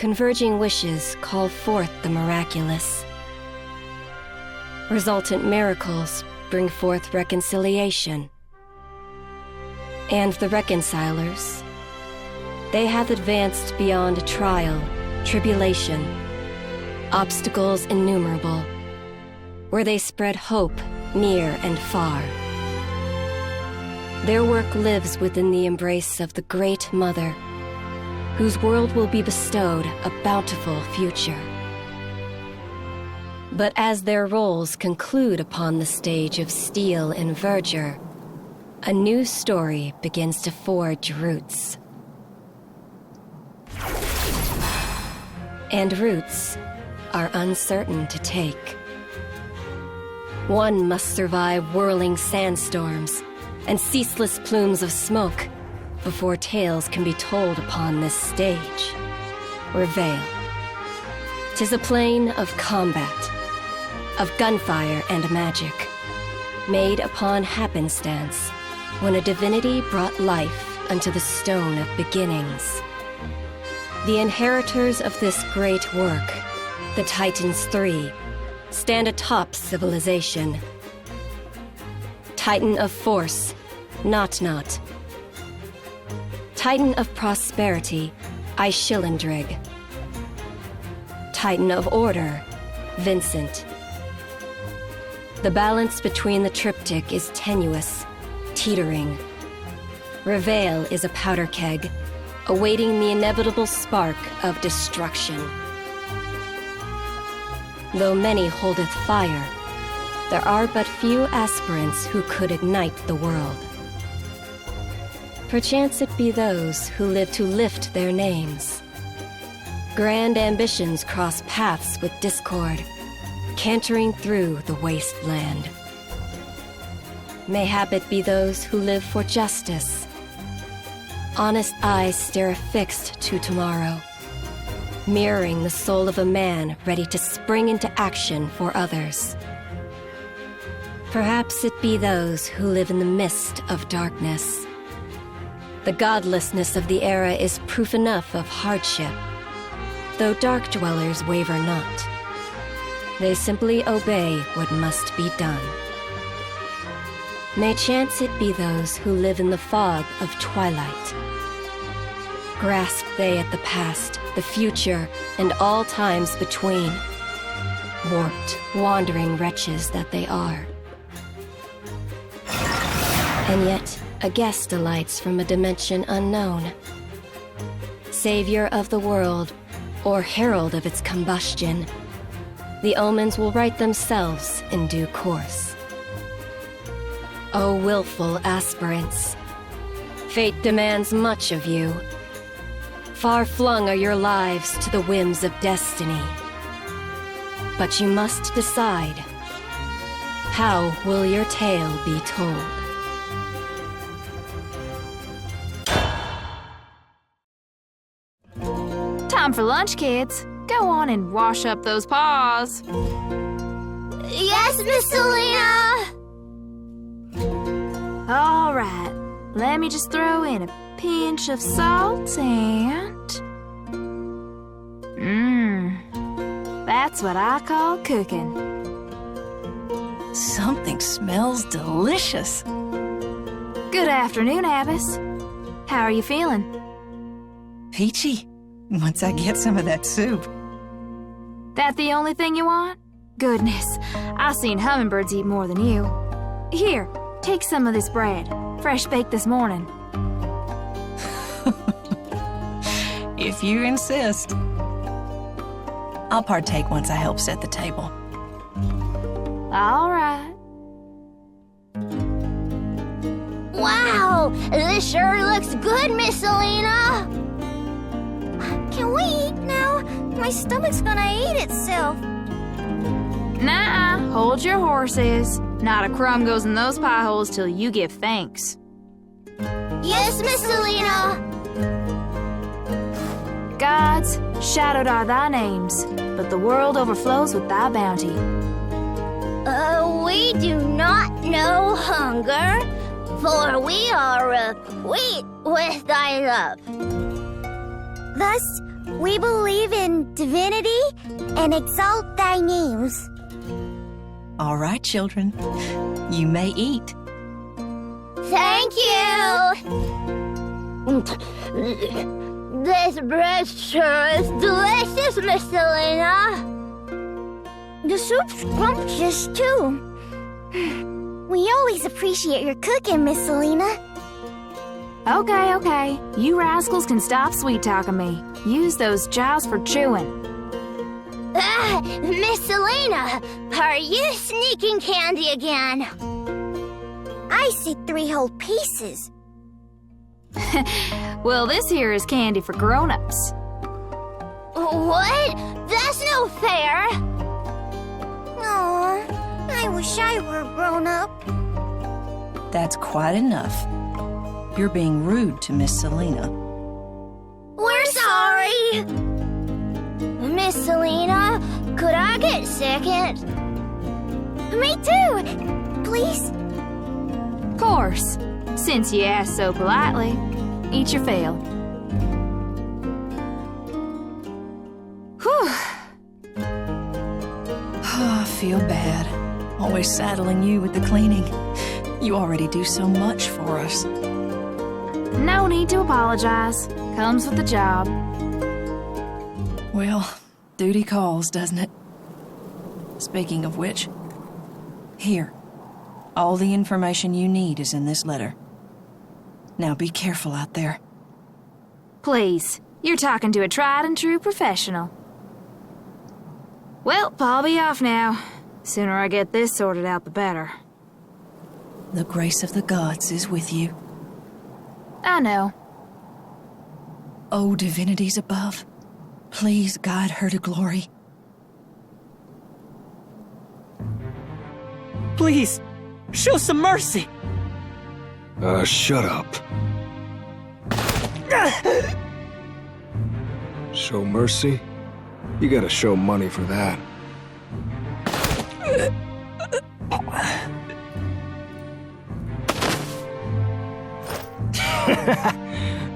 converging wishes call forth the miraculous. Resultant miracles bring forth reconciliation. And the reconcilers, they have advanced beyond trial, tribulation, obstacles innumerable, where they spread hope near and far. Their work lives within the embrace of the Great Mother, whose world will be bestowed a bountiful future. But as their roles conclude upon the stage of steel and verdure, a new story begins to forge roots. And roots are uncertain to take. One must survive whirling sandstorms and ceaseless plumes of smoke before tales can be told upon this stage. Rivayle. 'Tis a plain of combat, of gunfire and magic, made upon happenstance, when a divinity brought life unto the stone of beginnings. The inheritors of this great work, the Titans 3, stand atop civilization. Titan of force, Not. Titan of prosperity, Ishilindrig. Titan of order, Vincent. The balance between the triptych is tenuous, teetering. Rivayle is a powder keg, awaiting the inevitable spark of destruction. Though many holdeth fire, there are but few aspirants who could ignite the world. Perchance it be those who live to lift their names. Grand ambitions cross paths with discord, cantering through the wasteland. Mayhap it be those who live for justice. Honest eyes stare affixed to tomorrow, mirroring the soul of a man ready to spring into action for others. Perhaps it be those who live in the mist of darkness. The godlessness of the era is proof enough of hardship, though dark dwellers waver not. They simply obey what must be done. May chance it be those who live in the fog of twilight. Grasp they at the past, the future, and all times between. Warped, wandering wretches that they are. And yet, a guest alights from a dimension unknown. Savior of the world, or herald of its combustion, the omens will right themselves in due course. O willful aspirants, fate demands much of you. Far flung are your lives to the whims of destiny. But you must decide, how will your tale be told? Time for lunch, kids. Go on and wash up those paws. Yes, Miss Selena! All right, let me just throw in a pinch of salt and... That's what I call cooking. Something smells delicious. Good afternoon, Abbess. How are you feeling? Peachy, once I get some of that soup. That the only thing you want? Goodness, I've seen hummingbirds eat more than you. Here, take some of this bread, fresh baked this morning. If you insist. I'll partake once I help set the table. All right. Wow, this sure looks good, Miss Selena! Can we eat now? My stomach's gonna eat itself. Nuh-uh, hold your horses. Not a crumb goes in those pie holes till you give thanks. Yes, Miss Selena! Gods, shadowed are thy names, but the world overflows with thy bounty. We do not know hunger, for we are replete with thy love. Thus, We believe in divinity and exalt thy names. All right, children. You may eat. Thank you! This bread sure is delicious, Miss Selena. The soup's scrumptious, too. We always appreciate your cooking, Miss Selena. Okay. You rascals can stop sweet-talking me. Use those jaws for chewing. Miss Selena, are you sneaking candy again? I see 3 whole pieces. Well, this here is candy for grown-ups. What? That's no fair. Aw, I wish I were grown up. That's quite enough. You're being rude to Miss Selena. We're sorry. Miss Selena, could I get second? Me too. Please? Of course. Since you asked so politely, eat your fill. Whew. I feel bad. Always saddling you with the cleaning. You already do so much for us. No need to apologize. Comes with the job. Well, duty calls, doesn't it? Speaking of which, here. All the information you need is in this letter. Now be careful out there. Please, you're talking to a tried-and-true professional. Well, I'll be off now. Sooner I get this sorted out, the better. The grace of the gods is with you. I know. O divinities above, please guide her to glory. Please, show some mercy! Shut up. Show mercy? You gotta show money for that.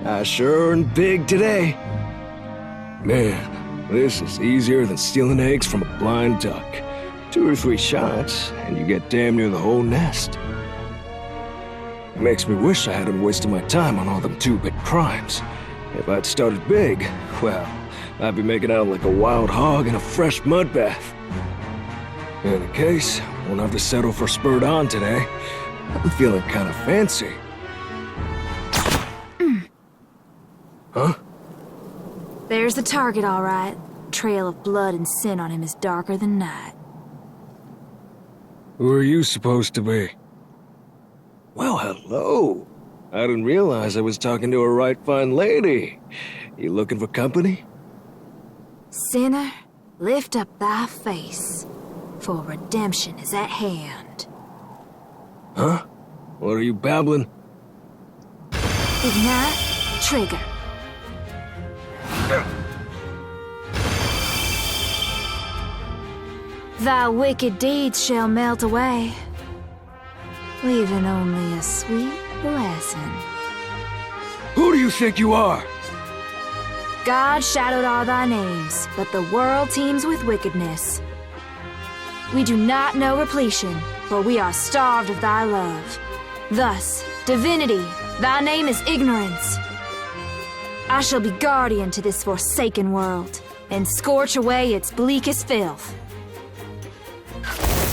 I sure earned big today. Man, this is easier than stealing eggs from a blind duck. 2 or 3 shots, and you get damn near the whole nest. It makes me wish I hadn't wasted my time on all them 2-bit crimes. If I'd started big, well, I'd be making out like a wild hog in a fresh mud bath. In any case, won't have to settle for spurred on today. I'm feeling kind of fancy. Huh? There's the target, all right. Trail of blood and sin on him is darker than night. Who are you supposed to be? Well, hello. I didn't realize I was talking to a right fine lady. You looking for company? Sinner, lift up thy face, for redemption is at hand. Huh? What are you babbling? Ignite, trigger. Thy wicked deeds shall melt away, leaving only a sweet blessing. Who do you think you are? God shadowed all thy names, but the world teems with wickedness. We do not know repletion, for we are starved of thy love. Thus, divinity, thy name is ignorance. I shall be guardian to this forsaken world, and scorch away its bleakest filth.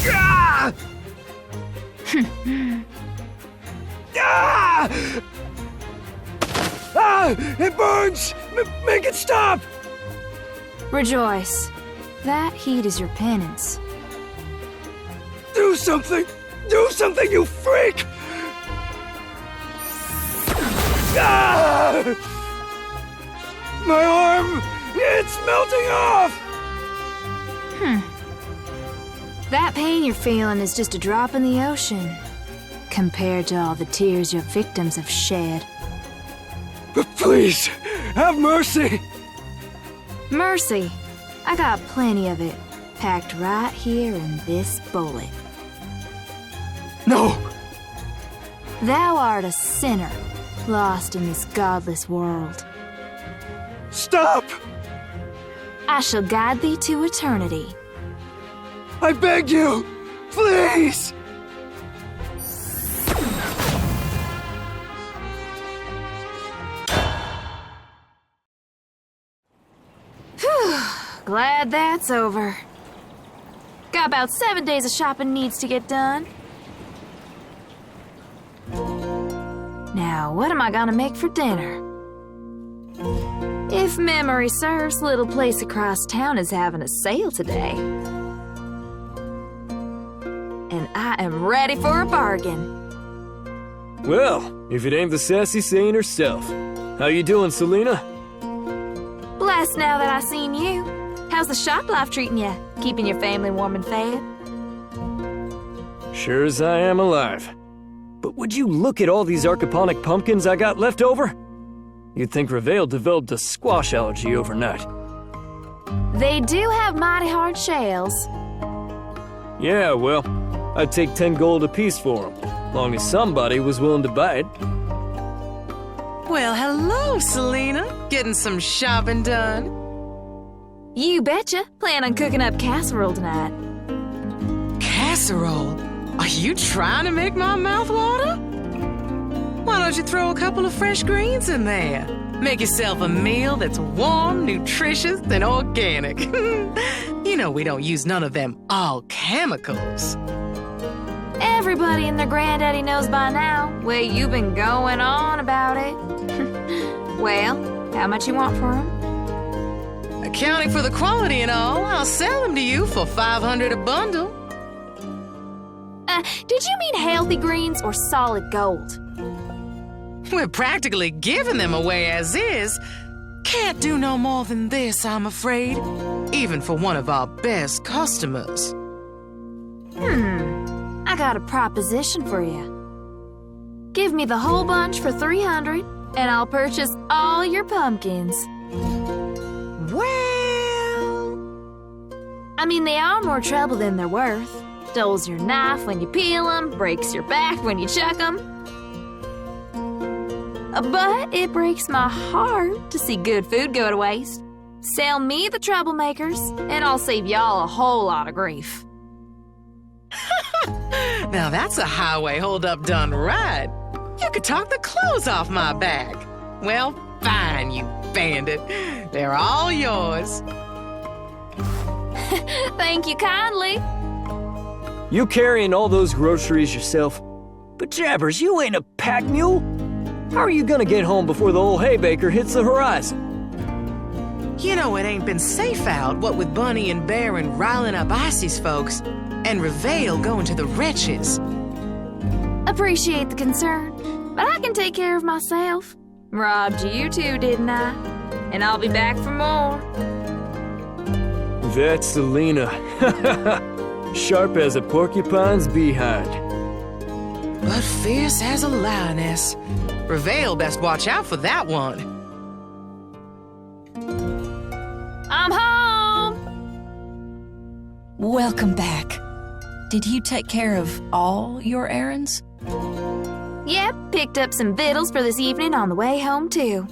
Ah! Ah! Ah! It burns! Make it stop! Rejoice. That heat is your penance. Do something! Do something, you freak! Ah! My arm! It's melting off! That pain you're feeling is just a drop in the ocean, compared to all the tears your victims have shed. But please, have mercy! Mercy. I got plenty of it, packed right here in this bullet. No! Thou art a sinner, lost in this godless world. Stop! I shall guide thee to eternity. I beg you! Please! Glad that's over. Got about 7 days of shopping needs to get done. Now, what am I gonna make for dinner? If memory serves, little place across town is having a sale today. And I am ready for a bargain. Well, if it ain't the sassy saying herself. How you doing, Selena? Blessed now that I seen you. How's the shop life treating you? Keeping your family warm and fed? Sure as I am alive. But would you look at all these archiponic pumpkins I got left over? You'd think Rivayle developed a squash allergy overnight. They do have mighty hard shells. Yeah, well, I'd take 10 gold apiece for them, long as somebody was willing to buy it. Well, hello, Selena. Getting some shopping done? You betcha. Plan on cooking up casserole tonight. Casserole? Are you trying to make my mouth water? Why don't you throw a couple of fresh greens in there? Make yourself a meal that's warm, nutritious, and organic. You know we don't use none of them all chemicals. Everybody and their granddaddy knows by now. Well, you've been going on about it. Well, how much you want for them? Accounting for the quality and all, I'll sell them to you for 500 a bundle. Did you mean healthy greens or solid gold? We're practically giving them away as is. Can't do no more than this, I'm afraid. Even for one of our best customers. I got a proposition for you. Give me the whole bunch for 300, and I'll purchase all your pumpkins. Well... I mean, they are more trouble than they're worth. Dulls your knife when you peel them, breaks your back when you chuck them. But it breaks my heart to see good food go to waste. Sell me the troublemakers, and I'll save y'all a whole lot of grief. Now that's a highway holdup done right. You could talk the clothes off my back. Well, fine, you bandit. They're all yours. Thank you kindly. You carrying all those groceries yourself? But Jabbers, you ain't a pack mule. How are you gonna get home before the old haybaker hits the horizon? You know it ain't been safe out, what with Bunny and Bear and riling up Icy's folks, and Rivayle going to the wretches. Appreciate the concern, but I can take care of myself. Robbed you too, didn't I? And I'll be back for more. That's Selena. Sharp as a porcupine's behind. But fierce as a lioness. Rivayle best watch out for that one. I'm home! Welcome back. Did you take care of all your errands? Yep, picked up some victuals for this evening on the way home, too.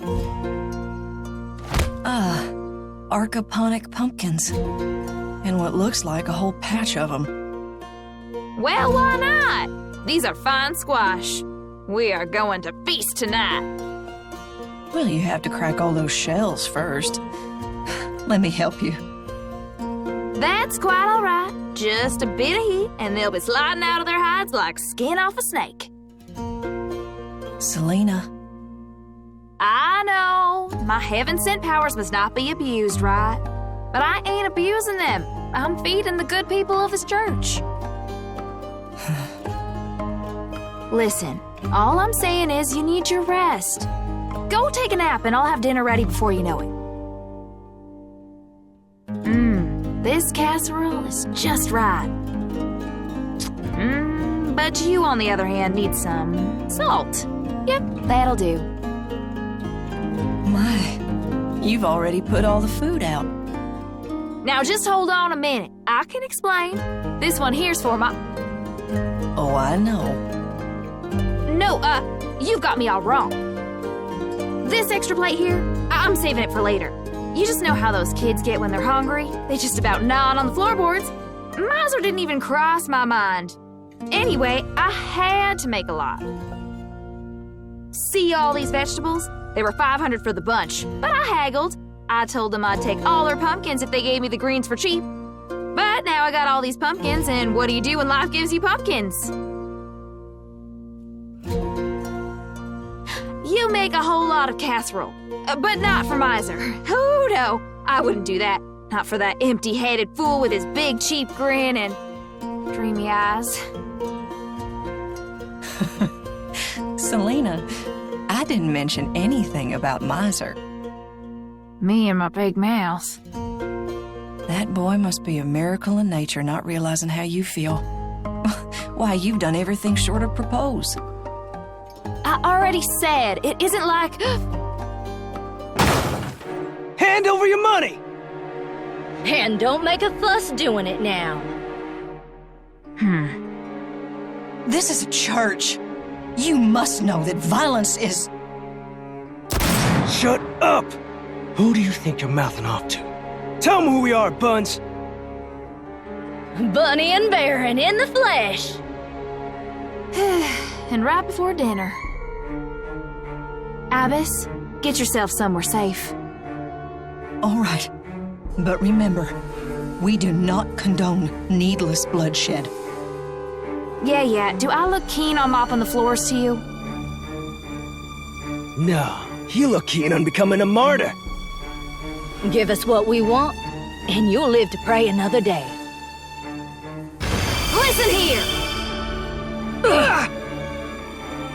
Archiponic pumpkins. And what looks like a whole patch of them. Well, why not? These are fine squash. We are going to feast tonight. Well, you have to crack all those shells first. Let me help you. That's quite all right. Just a bit of heat, and they'll be sliding out of their hides like skin off a snake. Selena. I know. My heaven-sent powers must not be abused, right? But I ain't abusing them. I'm feeding the good people of his church. Listen, all I'm saying is you need your rest. Go take a nap and I'll have dinner ready before you know it. This casserole is just right. But you, on the other hand, need some salt. Yep, that'll do. My, you've already put all the food out. Now just hold on a minute. I can explain. This one here's for my... Oh, I know. No, you've got me all wrong. This extra plate here, I'm saving it for later. You just know how those kids get when they're hungry. They just about nod on the floorboards. Miser didn't even cross my mind. Anyway, I had to make a lot. See all these vegetables? They were $500 for the bunch, but I haggled. I told them I'd take all their pumpkins if they gave me the greens for cheap. But now I got all these pumpkins, and what do you do when life gives you pumpkins? You make a whole lot of casserole, but not for Miser. Oh no, I wouldn't do that. Not for that empty-headed fool with his big cheap grin and dreamy eyes. Selena, I didn't mention anything about Miser. Me and my big mouth. That boy must be a miracle in nature, not realizing how you feel. Why, you've done everything short of propose. I already said, it isn't like... Hand over your money! And don't make a fuss doing it now. This is a church. You must know that violence is... Shut up! Who do you think you're mouthing off to? Tell them who we are, Buns! Bunny and Baron in the flesh. And right before dinner. Abbess, get yourself somewhere safe. All right. But remember, we do not condone needless bloodshed. Yeah. Do I look keen on mopping the floors to you? No, you look keen on becoming a martyr. Give us what we want, and you'll live to pray another day. Listen here!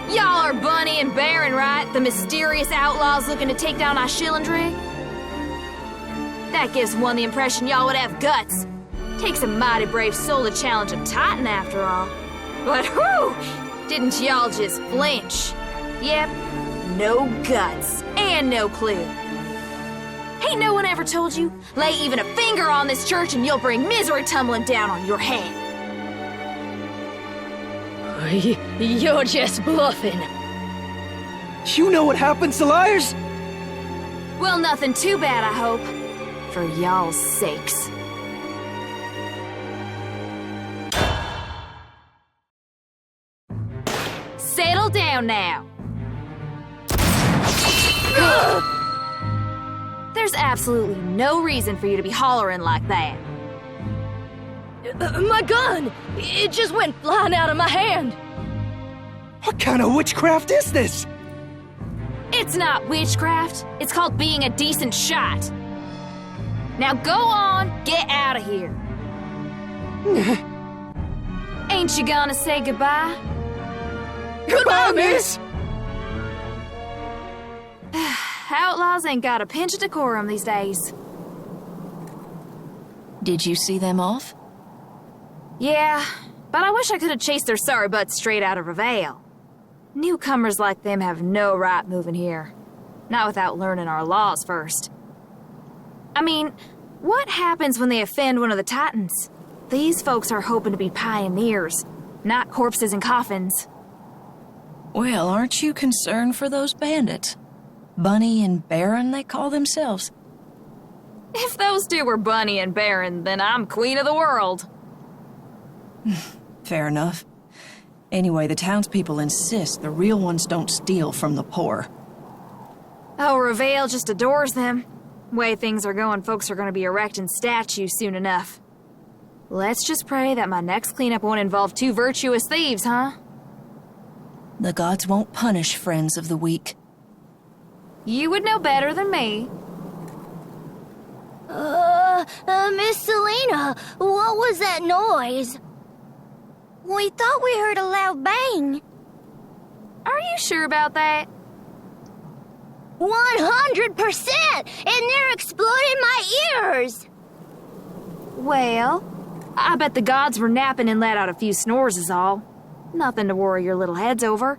Y'all are Bunny and Baron, right? The mysterious outlaws looking to take down our Schillendrig? That gives one the impression y'all would have guts. Takes a mighty brave soul to challenge a Titan, after all. But whew! Didn't y'all just flinch? Yep, no guts and no clue. Ain't no one ever told you? Lay even a finger on this church and you'll bring misery tumbling down on your head. You're just bluffing. You know what happens to liars? Well, nothing too bad, I hope. For y'all's sakes. Settle down now. There's absolutely no reason for you to be hollering like that. My gun! It just went flying out of my hand. What kind of witchcraft is this? It's not witchcraft. It's called being a decent shot. Now go on, get out of here. Ain't you gonna say goodbye? Goodbye, miss! Outlaws ain't got a pinch of decorum these days. Did you see them off? Yeah, but I wish I could have chased their sorry butts straight out of Rivayle. Newcomers like them have no right moving here. Not without learning our laws first. I mean, what happens when they offend one of the Titans? These folks are hoping to be pioneers, not corpses in coffins. Well, aren't you concerned for those bandits? Bunny and Baron, they call themselves. If those two were Bunny and Baron, then I'm queen of the world. Fair enough. Anyway, the townspeople insist the real ones don't steal from the poor. Oh, Rivayle just adores them. Way things are going, folks are going to be erecting statues soon enough. Let's just pray that my next cleanup won't involve two virtuous thieves, huh? The gods won't punish friends of the weak. You would know better than me. Miss Selena, what was that noise? We thought we heard a loud bang. Are you sure about that? 100%! And they're exploding my ears! Well, I bet the gods were napping and let out a few snores is all. Nothing to worry your little heads over.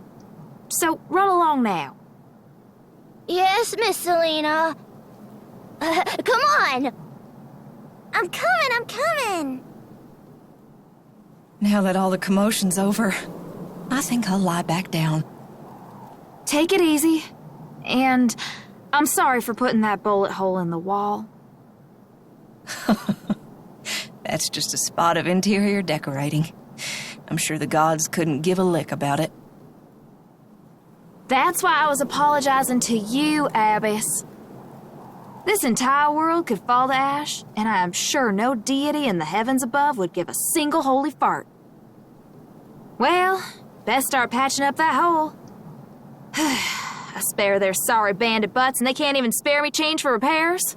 So, run along now. Yes, Miss Selena. Come on! I'm coming! Now that all the commotion's over, I think I'll lie back down. Take it easy. And I'm sorry for putting that bullet hole in the wall. That's just a spot of interior decorating. I'm sure the gods couldn't give a lick about it. That's why I was apologizing to you, Abbess. This entire world could fall to ash, and I am sure no deity in the heavens above would give a single holy fart. Well, best start patching up that hole. I spare their sorry bandit butts, and they can't even spare me change for repairs.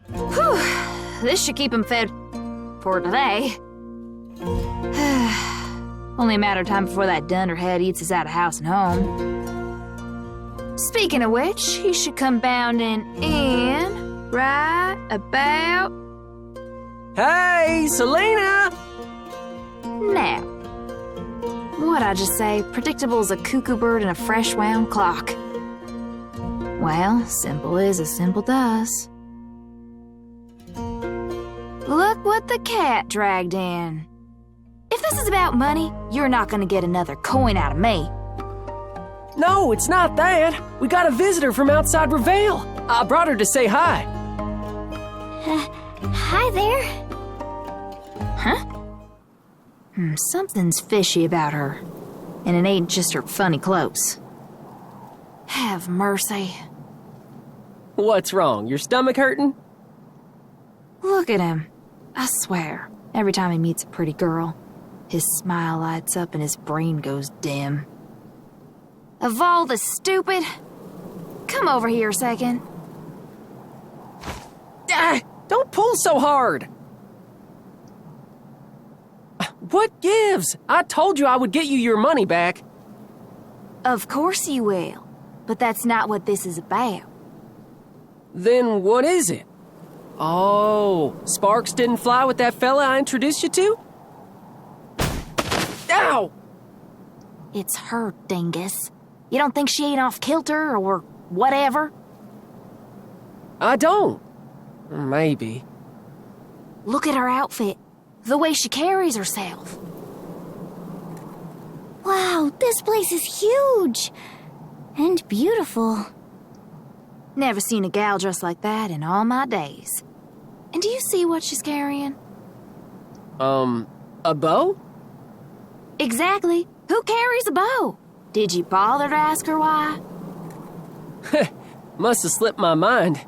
Whew, this should keep them fed for today. Only a matter of time before that dunderhead eats us out of house and home. Speaking of which, he should come bounding in right about Hey, Selena! now. What'd I just say? Predictable as a cuckoo bird in a fresh wound clock. Well, simple is as simple does. Look what the cat dragged in. If this is about money, you're not gonna get another coin out of me. No, it's not that. We got a visitor from outside Rivayle. I brought her to say hi. Hi there. Huh? Something's fishy about her. And it ain't just her funny clothes. Have mercy. What's wrong? Your stomach hurting? Look at him. I swear, every time he meets a pretty girl, his smile lights up and his brain goes dim. Of all the stupid... Come over here a second. Ah, don't pull so hard. What gives? I told you I would get you your money back. Of course you will. But that's not what this is about. Then what is it? Oh, sparks didn't fly with that fella I introduced you to? Ow! It's her, dingus. You don't think she ain't off kilter or whatever? I don't. Maybe. Look at her outfit. The way she carries herself. Wow, this place is huge. And beautiful. Never seen a gal dressed like that in all my days. And do you see what she's carrying? A bow? Exactly. Who carries a bow? Did you bother to ask her why? Must have slipped my mind.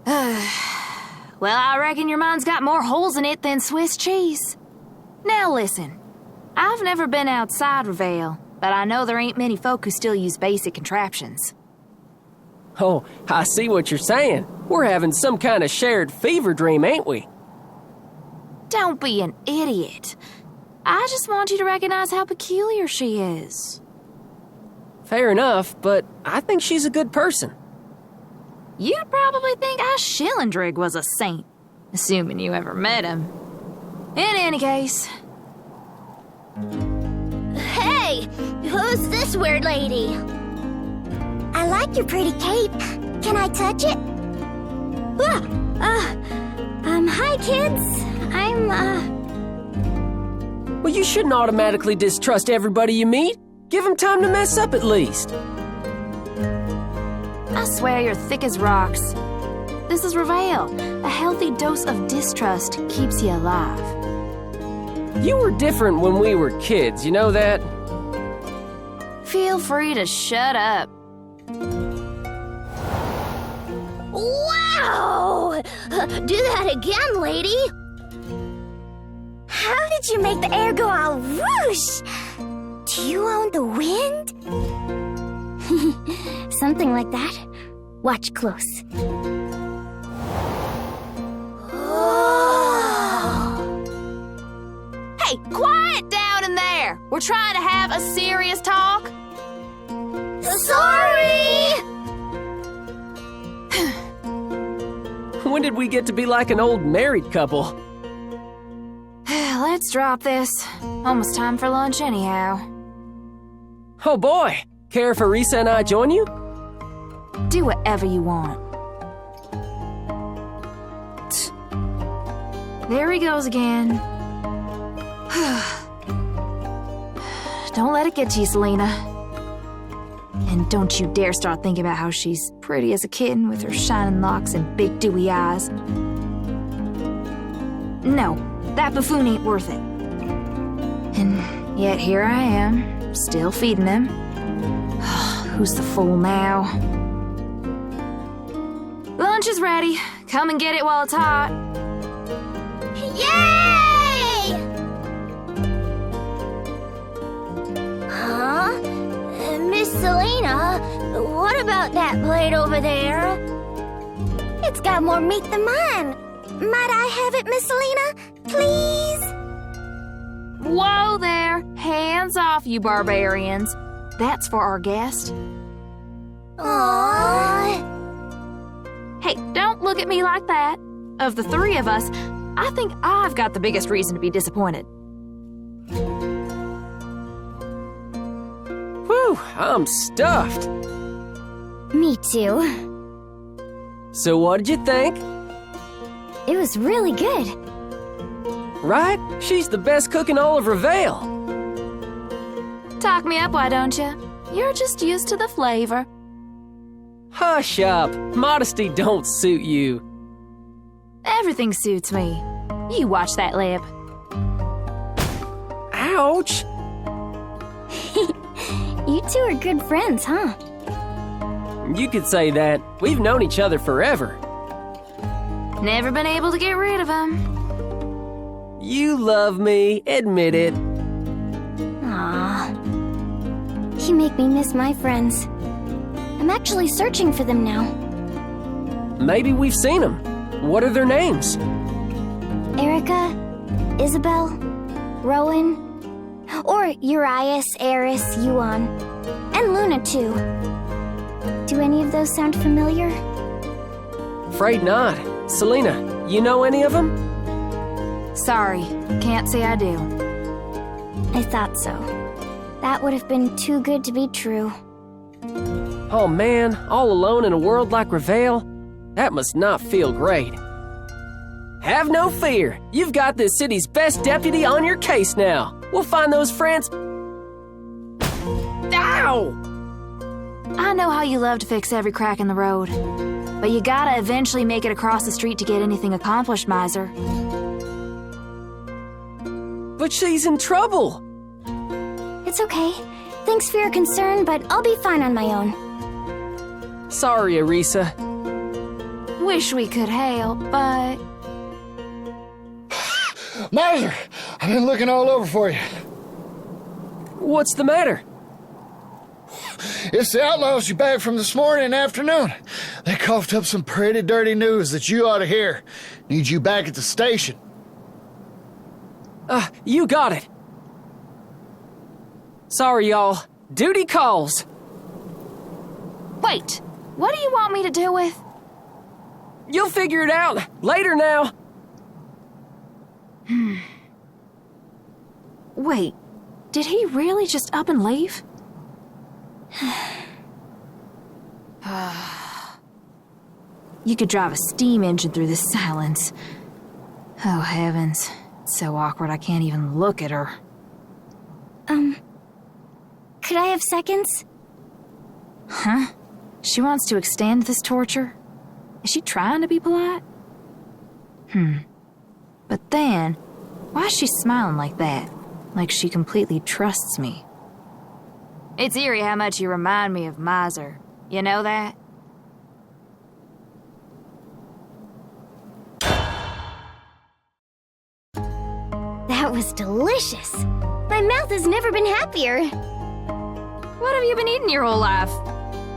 Well, I reckon your mind's got more holes in it than Swiss cheese. Now listen, I've never been outside Rivayle, but I know there ain't many folk who still use basic contraptions. Oh, I see what you're saying. We're having some kind of shared fever dream, ain't we? Don't be an idiot. I just want you to recognize how peculiar she is. Fair enough, but I think she's a good person. You'd probably think Ash Schillendrig was a saint, assuming you ever met him. In any case... Hey, who's this weird lady? I like your pretty cape. Can I touch it? Hi kids. Well, you shouldn't automatically distrust everybody you meet. Give them time to mess up at least. I swear you're thick as rocks. This is Rivayle. A healthy dose of distrust keeps you alive. You were different when we were kids, you know that? Feel free to shut up. Wow! Do that again, lady. How did you make the air go all whoosh? Do you own the wind? Something like that. Watch close. Hey, quiet down in there! We're trying to have a serious talk. Sorry! When did we get to be like an old married couple? Let's drop this. Almost time for lunch anyhow. Oh boy! Care if Arisa and I join you? Do whatever you want. There he goes again. Don't let it get to you, Selena. And don't you dare start thinking about how she's pretty as a kitten with her shining locks and big dewy eyes. No, that buffoon ain't worth it. And yet here I am, still feeding him. Who's the fool now? Lunch is ready. Come and get it while it's hot. Yay! Huh? Miss Selena, what about that plate over there? It's got more meat than mine. Might I have it, Miss Selena? Please? Whoa there! Hands off, you barbarians. That's for our guest. Aww. Hey, don't look at me like that. Of the three of us, I think I've got the biggest reason to be disappointed. Whew, I'm stuffed. Me too. So what did you think? It was really good. Right? She's the best cook in all of Rivayle. Talk me up, why don't you? You're just used to the flavor. Hush up. Modesty don't suit you. Everything suits me. You watch that lip. Ouch. You two are good friends, huh? You could say that. We've known each other forever. Never been able to get rid of him. You love me. Admit it. Aw. You make me miss my friends. I'm actually searching for them now. Maybe we've seen them. What are their names? Erica, Isabel, Rowan, or Urias, Eris, Yuan, and Luna too. Do any of those sound familiar? Afraid not. Selena, you know any of them? Sorry, can't say I do. I thought so. That would have been too good to be true. Oh man, all alone in a world like Rivayle? That must not feel great. Have no fear. You've got this city's best deputy on your case now. We'll find those friends. Ow! I know how you love to fix every crack in the road. But you gotta eventually make it across the street to get anything accomplished, miser. But she's in trouble. It's okay. Thanks for your concern, but I'll be fine on my own. Sorry, Arisa. Wish we could help, but... Miser, I've been looking all over for you. What's the matter? It's the outlaws you bagged from this morning and afternoon. They coughed up some pretty dirty news that you ought to hear. Need you back at the station. You got it. Sorry, y'all. Duty calls. Wait, what do you want me to do with? You'll figure it out. Later now. Wait, did he really just up and leave? You could drive a steam engine through this silence. Oh, heavens. It's so awkward I can't even look at her. Could I have seconds? Huh? She wants to extend this torture? Is she trying to be polite? But then, why is she smiling like that? Like she completely trusts me. It's eerie how much you remind me of Miser. You know that? That was delicious. My mouth has never been happier. What have you been eating your whole life?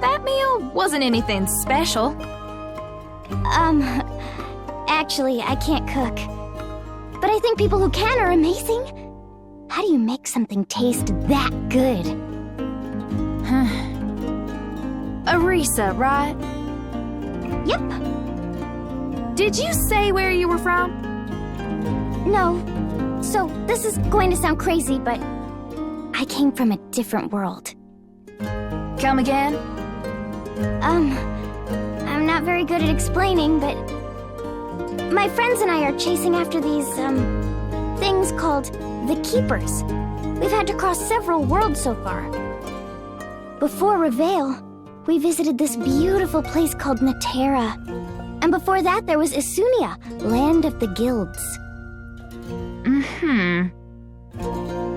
That meal wasn't anything special. Actually, I can't cook. But I think people who can are amazing. How do you make something taste that good? Arisa, right? Yep. Did you say where you were from? No. So, this is going to sound crazy, but I came from a different world. Come again? I'm not very good at explaining, but my friends and I are chasing after these, things called the Keepers. We've had to cross several worlds so far. Before Rivayle, we visited this beautiful place called Natera. And before that, there was Isunia, land of the guilds.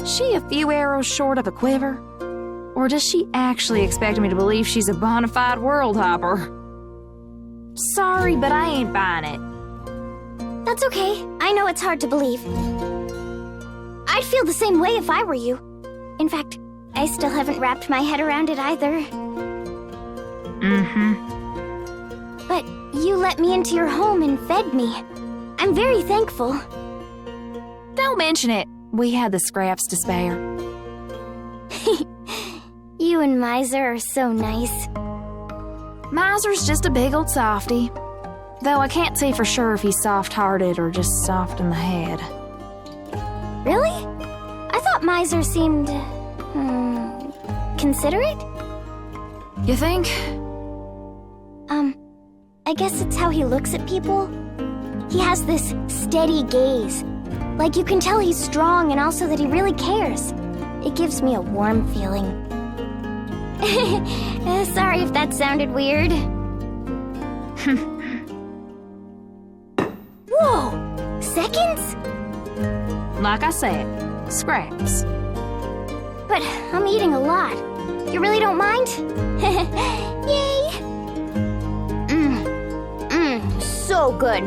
She a few arrows short of a quiver? Or does she actually expect me to believe she's a bona fide world hopper? Sorry, but I ain't buying it. That's okay. I know it's hard to believe. I'd feel the same way if I were you. In fact, I still haven't wrapped my head around it either. But you let me into your home and fed me. I'm very thankful. Don't mention it. We had the scraps to spare. You and Miser are so nice. Miser's just a big old softy. Though I can't say for sure if he's soft-hearted or just soft in the head. Really? I thought Miser seemed... considerate? You think? I guess it's how he looks at people. He has this steady gaze. Like you can tell he's strong and also that he really cares. It gives me a warm feeling. Sorry if that sounded weird. Whoa! Seconds? Like I said, scraps. But I'm eating a lot. You really don't mind? Yay! So good.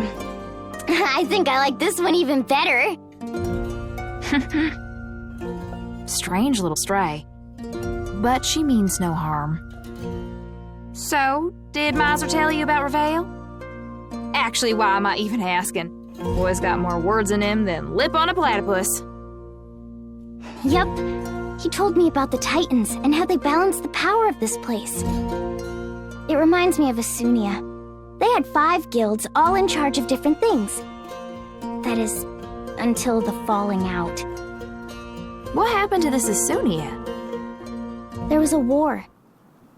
I think I like this one even better. Strange little stray. But she means no harm. So, did Miser tell you about Rivayle? Actually, why am I even asking? Boy's got more words in him than lip on a platypus. Yup. He told me about the Titans and how they balance the power of this place. It reminds me of Isunia. They had 5 guilds, all in charge of different things. That is, until the falling out. What happened to this Isunia? There was a war.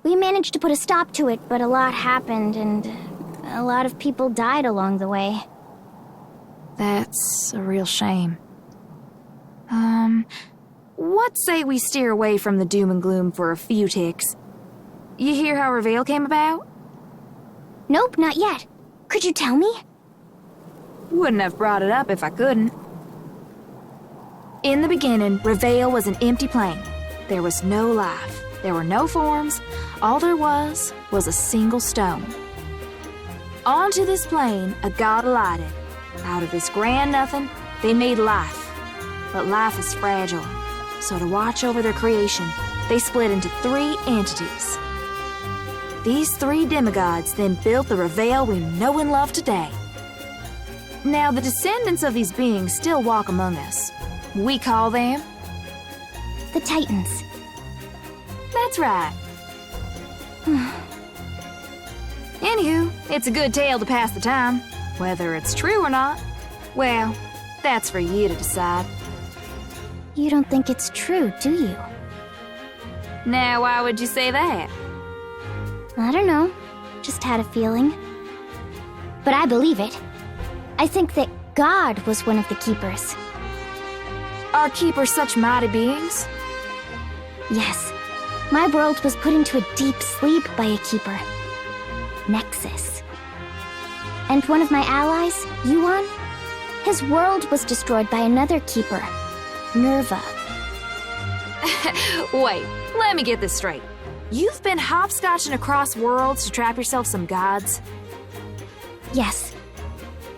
We managed to put a stop to it, but a lot happened, and a lot of people died along the way. That's a real shame. What say we steer away from the doom and gloom for a few ticks? You hear how Rivayle came about? Nope, not yet. Could you tell me? Wouldn't have brought it up if I couldn't. In the beginning, Rivayle was an empty plain. There was no life. There were no forms. All there was a single stone. Onto this plain, a god alighted. Out of this grand nothing, they made life. But life is fragile. So to watch over their creation, they split into 3 entities. These 3 demigods then built the Rivayle we know and love today. Now, the descendants of these beings still walk among us. We call them... the Titans. That's right. Anywho, it's a good tale to pass the time. Whether it's true or not, well, that's for you to decide. You don't think it's true, do you? Now, why would you say that? I don't know. Just had a feeling. But I believe it. I think that God was one of the keepers. Are keepers such mighty beings? Yes. My world was put into a deep sleep by a keeper. Nexus. And one of my allies, Yuan, his world was destroyed by another keeper, Nerva. Wait, let me get this straight. You've been hopscotching across worlds to trap yourself some gods? Yes.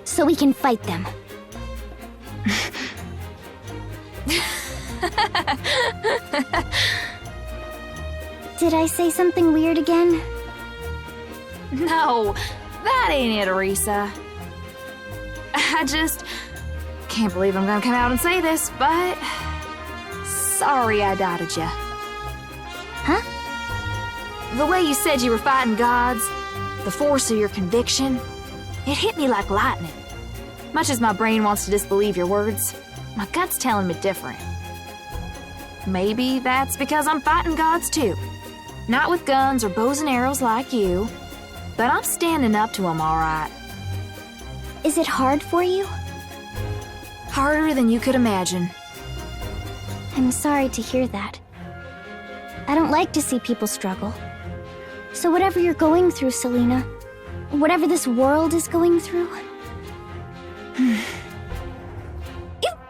So we can fight them. Did I say something weird again? No, that ain't it, Arisa. I just can't believe I'm gonna come out and say this, but sorry I doubted you. Huh? The way you said you were fighting gods, the force of your conviction, it hit me like lightning. Much as my brain wants to disbelieve your words, my gut's telling me different. Maybe that's because I'm fighting gods too. Not with guns or bows and arrows like you, but I'm standing up to them all right. Is it hard for you? Harder than you could imagine. I'm sorry to hear that. I don't like to see people struggle. So whatever you're going through, Selena, whatever this world is going through... Ew,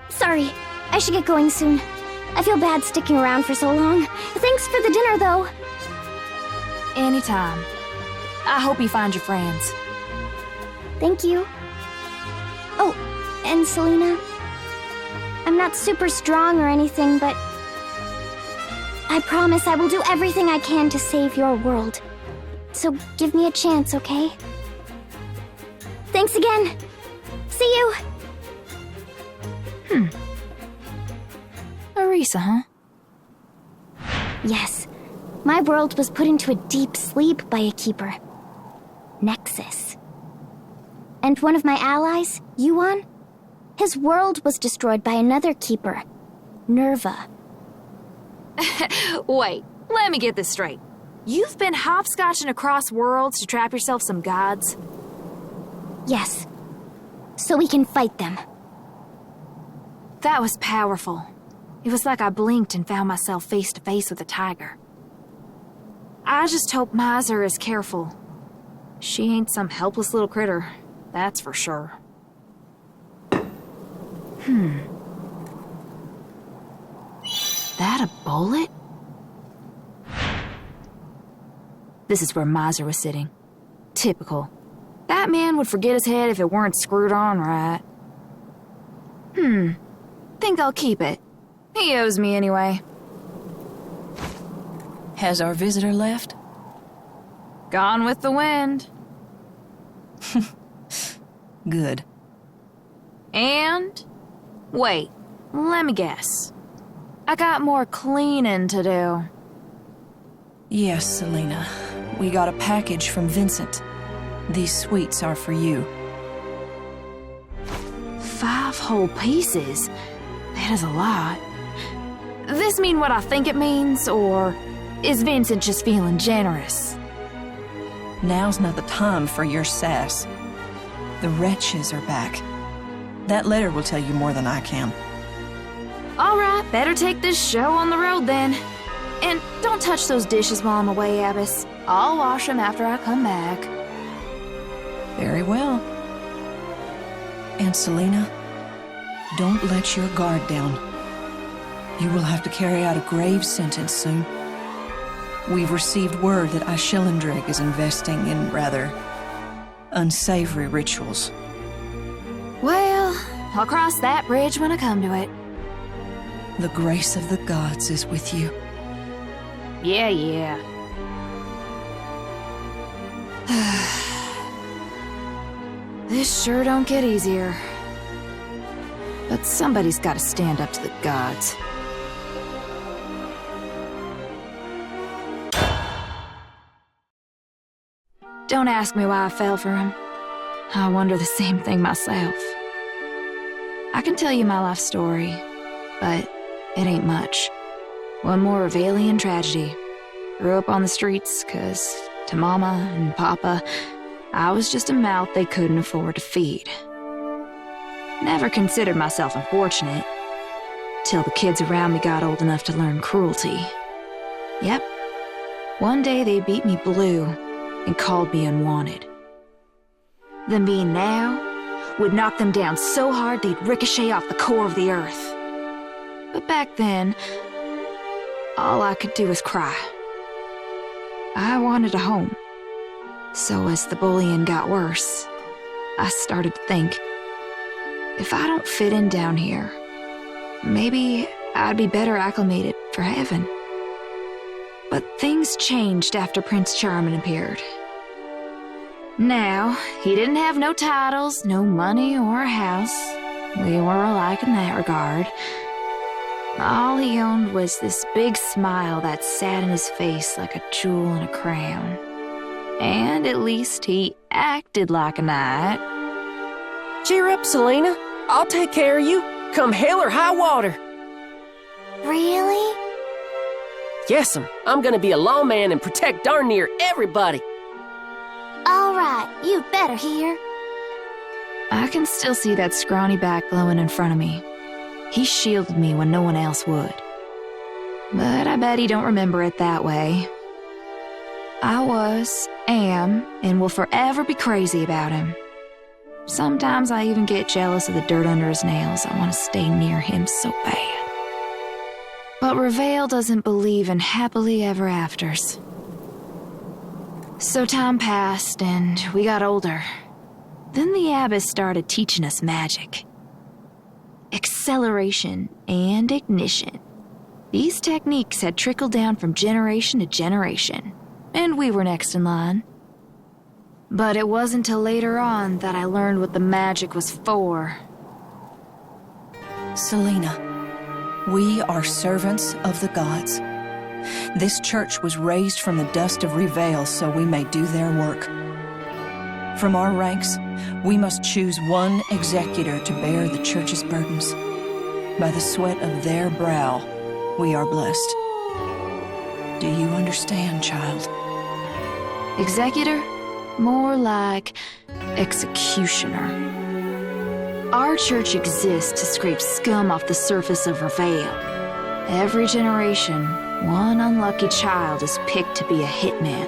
sorry, I should get going soon. I feel bad sticking around for so long. Thanks for the dinner, though. Anytime. I hope you find your friends. Thank you. Oh, and Selena, I'm not super strong or anything, but I promise I will do everything I can to save your world. So give me a chance, okay? Thanks again. See you. Arisa, huh? Yes, my world was put into a deep sleep by a keeper. Nexus. And one of my allies, Yuan, his world was destroyed by another keeper, Nerva. Wait, let me get this straight. You've been hopscotching across worlds to trap yourself some gods? Yes, so we can fight them. That was powerful. It was like I blinked and found myself face to face with a tiger. I just hope Miser is careful. She ain't some helpless little critter, that's for sure. That a bullet? This is where Miser was sitting. Typical. That man would forget his head if it weren't screwed on right. Think I'll keep it. He owes me anyway. Has our visitor left? Gone with the wind. Good. And... wait, let me guess. I got more cleaning to do. Yes, Selena. We got a package from Vincent. These sweets are for you. 5 whole pieces? That is a lot. This mean what I think it means, or is Vincent just feeling generous? Now's not the time for your sass. The wretches are back. That letter will tell you more than I can. All right, better take this show on the road then. And don't touch those dishes while I'm away, Abbess. I'll wash them after I come back. Very well. And Selena, don't let your guard down. You will have to carry out a grave sentence soon. We've received word that Ishellendrig is investing in rather unsavory rituals. Well, I'll cross that bridge when I come to it. The grace of the gods is with you. Yeah. This sure don't get easier. But somebody's gotta stand up to the gods. Don't ask me why I fell for him. I wonder the same thing myself. I can tell you my life story, but it ain't much. One more Rivaylian tragedy. Grew up on the streets, 'cause to Mama and Papa, I was just a mouth they couldn't afford to feed. Never considered myself unfortunate, till the kids around me got old enough to learn cruelty. Yep, one day they beat me blue and called me unwanted. Them being now would knock them down so hard they'd ricochet off the core of the earth. But back then, all I could do was cry. I wanted a home. So as the bullying got worse, I started to think, if I don't fit in down here, maybe I'd be better acclimated for heaven. But things changed after Prince Charming appeared. Now, he didn't have no titles, no money, or a house. We were alike in that regard. All he owned was this big smile that sat in his face like a jewel in a crown. And at least he acted like a knight. Cheer up, Selena. I'll take care of you. Come hell or high water. Really? Yes'm, I'm gonna be a lawman and protect darn near everybody. All right, you better hear. I can still see that scrawny back glowing in front of me. He shielded me when no one else would. but I bet he don't remember it that way. I was, am, and will forever be crazy about him. Sometimes I even get jealous of the dirt under his nails. I want to stay near him so bad. But Rivayle doesn't believe in happily ever afters. So time passed and we got older. Then the abbess started teaching us magic. Acceleration and ignition. These techniques had trickled down from generation to generation, and we were next in line. But it wasn't till later on that I learned what the magic was for. Selena, we are servants of the gods. This church was raised from the dust of Rivayle so we may do their work. From our ranks, we must choose one executor to bear the church's burdens. By the sweat of their brow, we are blessed. Do you understand, child? Executor? More like executioner. Our church exists to scrape scum off the surface of Rivayle. Every generation, one unlucky child is picked to be a hitman.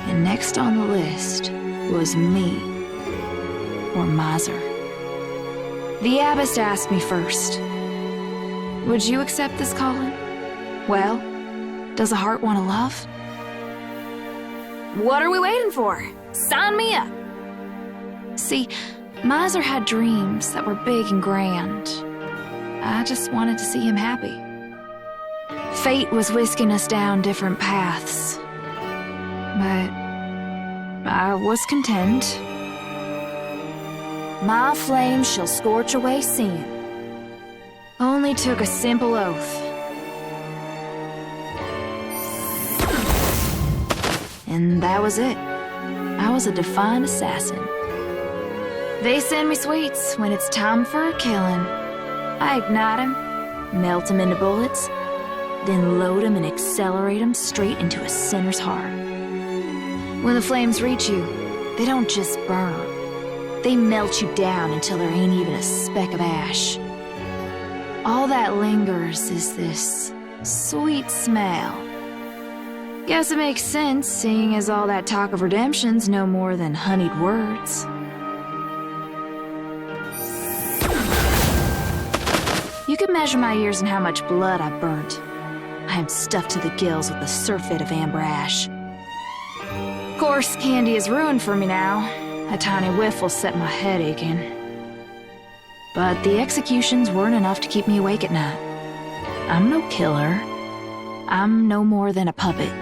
And next on the list was me, or Miser. The abbess asked me first, would you accept this calling? Well, does a heart want to love? What are we waiting for? Sign me up! See, Miser had dreams that were big and grand. I just wanted to see him happy. Fate was whisking us down different paths. But I was content. My flame shall scorch away sin. Only took a simple oath. And that was it. I was a defined assassin. They send me sweets when it's time for a killing. I ignite them, melt them into bullets, then load them and accelerate them straight into a sinner's heart. When the flames reach you, they don't just burn. They melt you down until there ain't even a speck of ash. All that lingers is this sweet smell. Guess it makes sense, seeing as all that talk of redemption's no more than honeyed words. You could measure my years and how much blood I've burnt. I am stuffed to the gills with a surfeit of amber ash. Of course, candy is ruined for me now. A tiny whiff will set my head aching. But the executions weren't enough to keep me awake at night. I'm no killer. I'm no more than a puppet.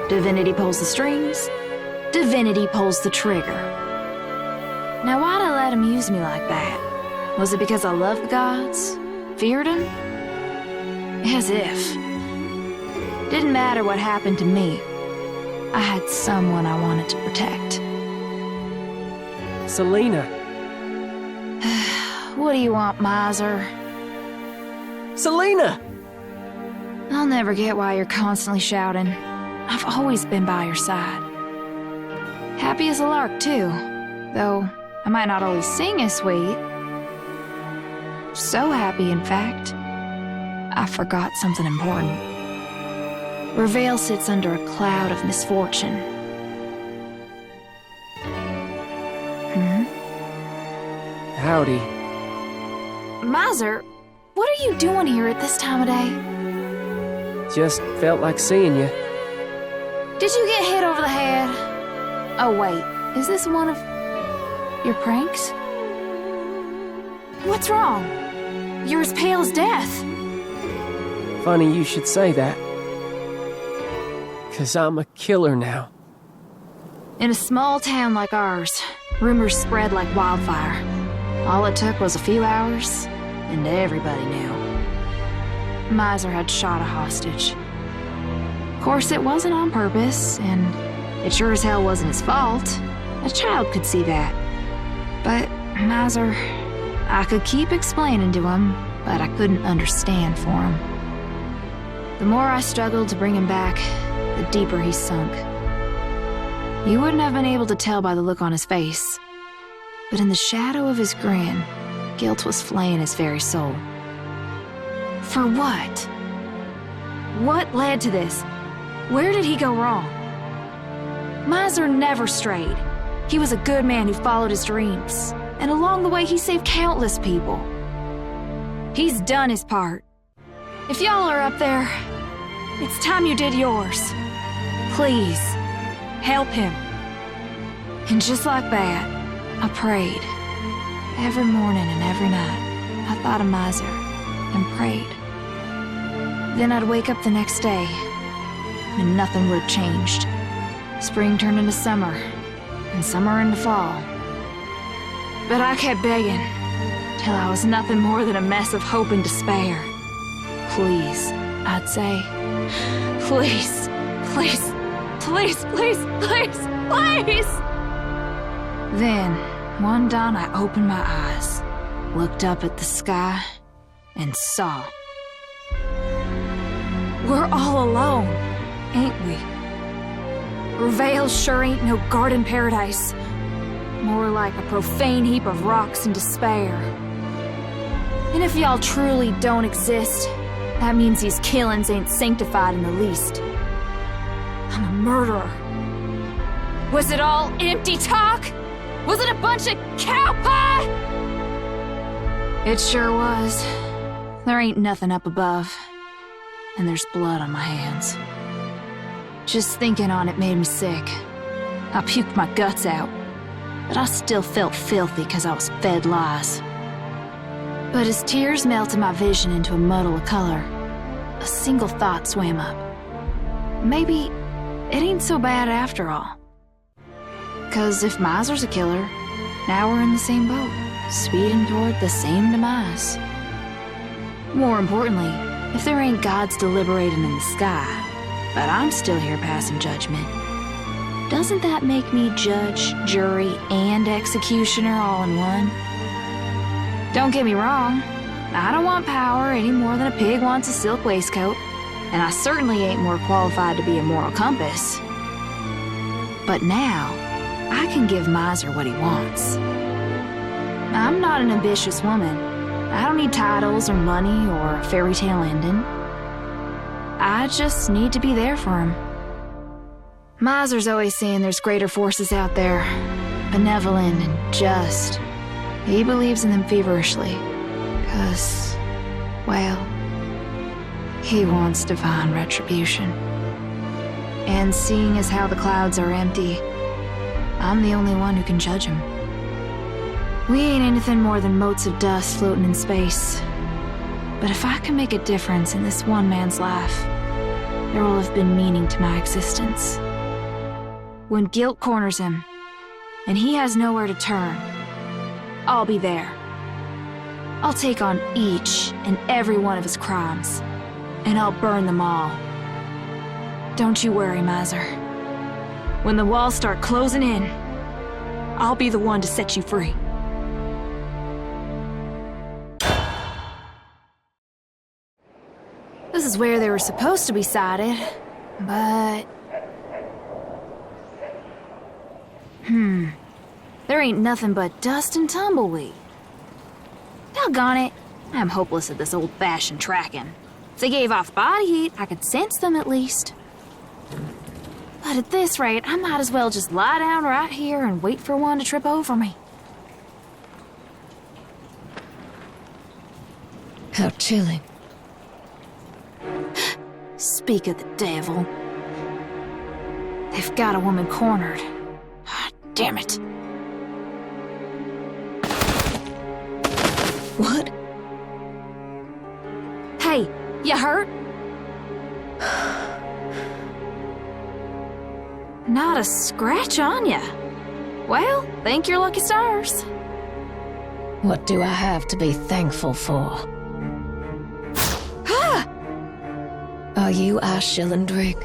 Divinity pulls the strings. Divinity pulls the trigger. Now why'd I let him use me like that? Was it because I loved the gods? Feared them? As if. Didn't matter what happened to me. I had someone I wanted to protect. Selena. What do you want, Miser? Selena! I'll never get why you're constantly shouting. I've always been by your side. Happy as a lark, too. Though, I might not always sing as sweet. So happy, in fact, I forgot something important. Rivayle sits under a cloud of misfortune. Howdy. Miser, what are you doing here at this time of day? Just felt like seeing you. Did you get hit over the head? Oh wait, is this one of your pranks? What's wrong? You're as pale as death. Funny you should say that. 'Cause I'm a killer now. In a small town like ours, rumors spread like wildfire. All it took was a few hours, and everybody knew. Miser had shot a hostage. Of course, it wasn't on purpose, and it sure as hell wasn't his fault. A child could see that. But Miser, I could keep explaining to him, but I couldn't understand for him. The more I struggled to bring him back, the deeper he sunk. You wouldn't have been able to tell by the look on his face, but in the shadow of his grin, guilt was flaying his very soul. For what? What led to this? Where did he go wrong? Miser never strayed. He was a good man who followed his dreams, and along the way he saved countless people. He's done his part. If y'all are up there, it's time you did yours. Please, help him. And just like that, I prayed. Every morning and every night, I thought of Miser and prayed. Then I'd wake up the next day, and nothing would have changed. Spring turned into summer, and summer into fall. But I kept begging, till I was nothing more than a mess of hope and despair. Please, I'd say, please, please, please, please, please, please! Then, one dawn I opened my eyes, looked up at the sky, and saw. We're all alone, ain't we? Rivayle sure ain't no garden paradise. More like a profane heap of rocks and despair. And if y'all truly don't exist, that means these killings ain't sanctified in the least. I'm a murderer. Was it all empty talk? Was it a bunch of cow pie? It sure was. There ain't nothing up above. And there's blood on my hands. Just thinking on it made me sick. I puked my guts out. But I still felt filthy because I was fed lies. But as tears melted my vision into a muddle of color, a single thought swam up. Maybe it ain't so bad after all. 'Cause if Miser's a killer, now we're in the same boat, speeding toward the same demise. More importantly, if there ain't gods deliberating in the sky, but I'm still here passing judgment, doesn't that make me judge, jury, and executioner all in one? Don't get me wrong, I don't want power any more than a pig wants a silk waistcoat, and I certainly ain't more qualified to be a moral compass. But now, I can give Miser what he wants. I'm not an ambitious woman. I don't need titles or money or a fairy tale ending. I just need to be there for him. Miser's always saying there's greater forces out there, benevolent and just. He believes in them feverishly, 'cause, well, he wants divine retribution. And seeing as how the clouds are empty, I'm the only one who can judge him. We ain't anything more than motes of dust floating in space. But if I can make a difference in this one man's life, there will have been meaning to my existence. When guilt corners him, and he has nowhere to turn, I'll be there. I'll take on each and every one of his crimes, and I'll burn them all. Don't you worry, Miser. When the walls start closing in, I'll be the one to set you free. This is where they were supposed to be sighted, but... There ain't nothing but dust and tumbleweed. Doggone it, I'm hopeless at this old-fashioned tracking. If they gave off body heat, I could sense them at least. But at this rate, I might as well just lie down right here and wait for one to trip over me. How chilling. Speak of the devil. They've got a woman cornered. Damn it. What? Hey, you hurt? Not a scratch on ya. Well, thank your lucky stars. What do I have to be thankful for? Ah! Are you Shillandrig?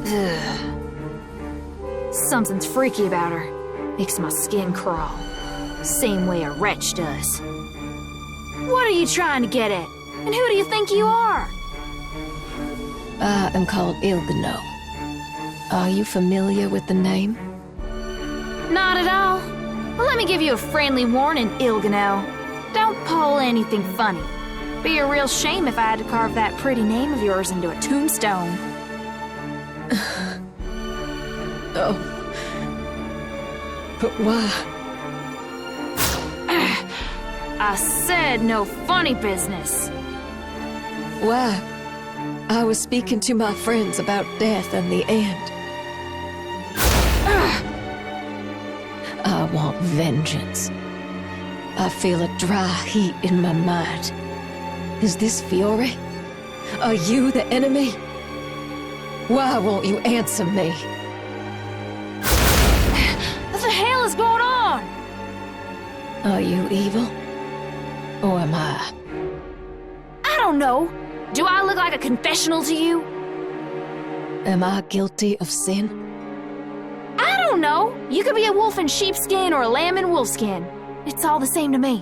Ugh. Something's freaky about her. Makes my skin crawl. Same way a wretch does. What are you trying to get at? And who do you think you are? I am called Ilgano. Are you familiar with the name? Not at all. Well, let me give you a friendly warning, Ilgano. Don't pull anything funny. Be a real shame if I had to carve that pretty name of yours into a tombstone. Oh. But why? I said no funny business. Why? I was speaking to my friends about death and the end. I want vengeance. I feel a dry heat in my mind. Is this fury? Are you the enemy? Why won't you answer me? What the hell is going on? Are you evil? Or am I? I don't know. Do I look like a confessional to you? Am I guilty of sin? I don't know. You could be a wolf in sheepskin or a lamb in wolfskin. It's all the same to me.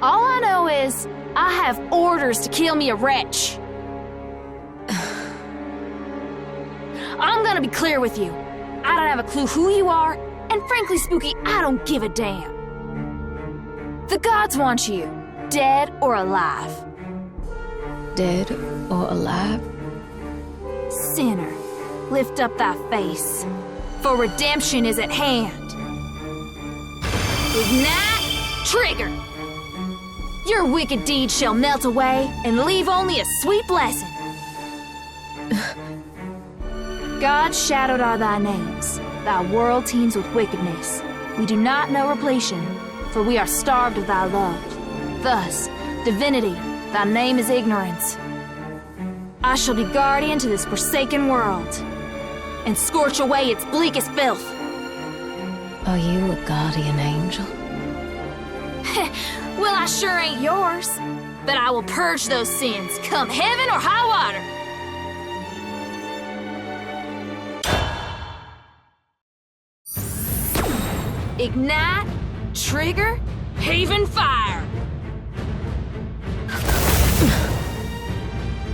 All I know is I have orders to kill me a wretch. I'm gonna be clear with you. I don't have a clue who you are, and frankly, Spooky, I don't give a damn. The gods want you, dead or alive. Dead or alive? Sinner, lift up thy face, for redemption is at hand. Ignite, trigger! Your wicked deeds shall melt away and leave only a sweet blessing. God's shadowed are thy names. Thy world teems with wickedness. We do not know repletion, for we are starved of thy love. Thus, divinity, thy name is ignorance. I shall be guardian to this forsaken world, and scorch away its bleakest filth. Are you a guardian angel? Well, I sure ain't yours, but I will purge those sins, come heaven or high water. Ignite, trigger, haven fire.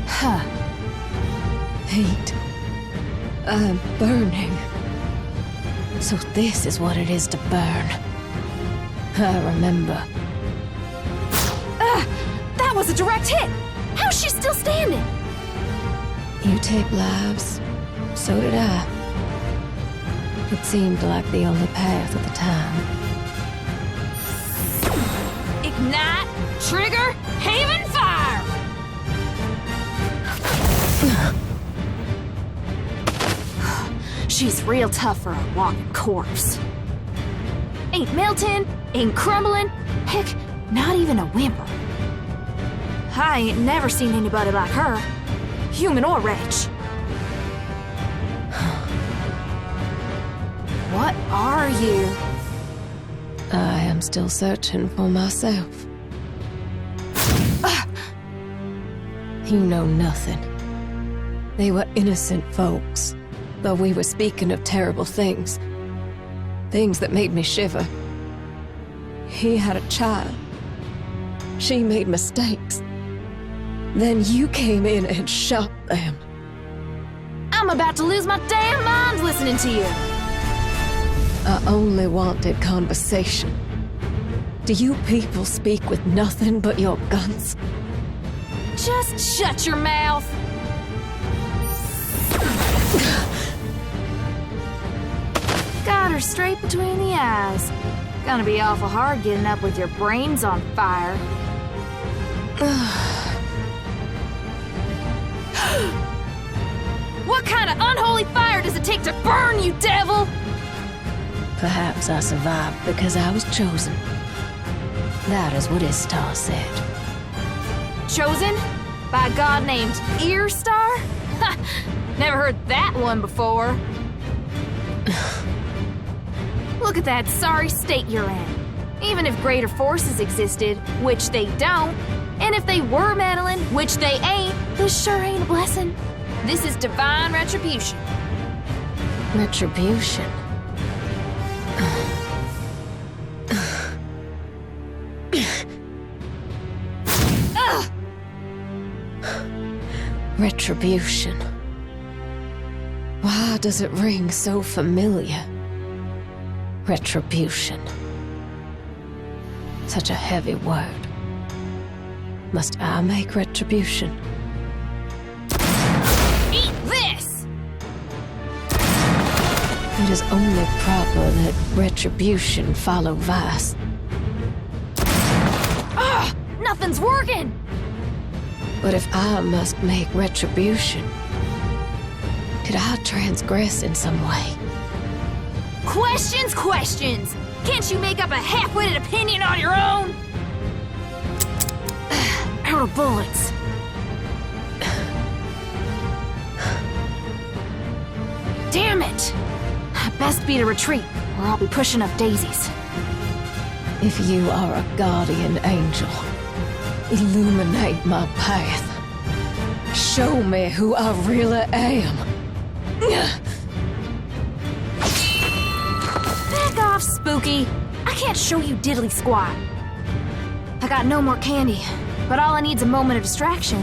Huh. Heat. I'm burning. So this is what it is to burn. I remember. That was a direct hit. How's she still standing? You take lives. So did I. It seemed like the only path at the time. Ignite, trigger, haven fire! She's real tough for a walking corpse. Ain't melting, ain't crumbling, heck, not even a whimper. I ain't never seen anybody like her, human or wretch. What are you? I am still searching for myself. You know nothing. They were innocent folks, though we were speaking of terrible things. Things that made me shiver. He had a child. She made mistakes. Then you came in and shot them. I'm about to lose my damn mind listening to you. I only wanted conversation. Do you people speak with nothing but your guns? Just shut your mouth. Got her straight between the eyes. Gonna be awful hard getting up with your brains on fire. What kind of unholy fire does it take to burn, you devil? Perhaps I survived because I was chosen. That is what his star said. Chosen? By a god named Earstar? Ha! Never heard that one before. Look at that sorry state you're in. Even if greater forces existed, which they don't, and if they were meddling, which they ain't, this sure ain't a blessing. This is divine retribution. Retribution? Retribution. Why does it ring so familiar? Retribution. Such a heavy word. must I make retribution. Eat this! It is only proper that retribution follow vice. Ugh! Nothing's working! But if I must make retribution, did I transgress in some way? Questions, questions! Can't you make up a half-witted opinion on your own? Out of bullets. Damn it! Best be to retreat, or I'll be pushing up daisies. If you are a guardian angel, illuminate my path. Show me who I really am. Back off, Spooky. I can't show you diddly squat. I got no more candy, but all I need's a moment of distraction,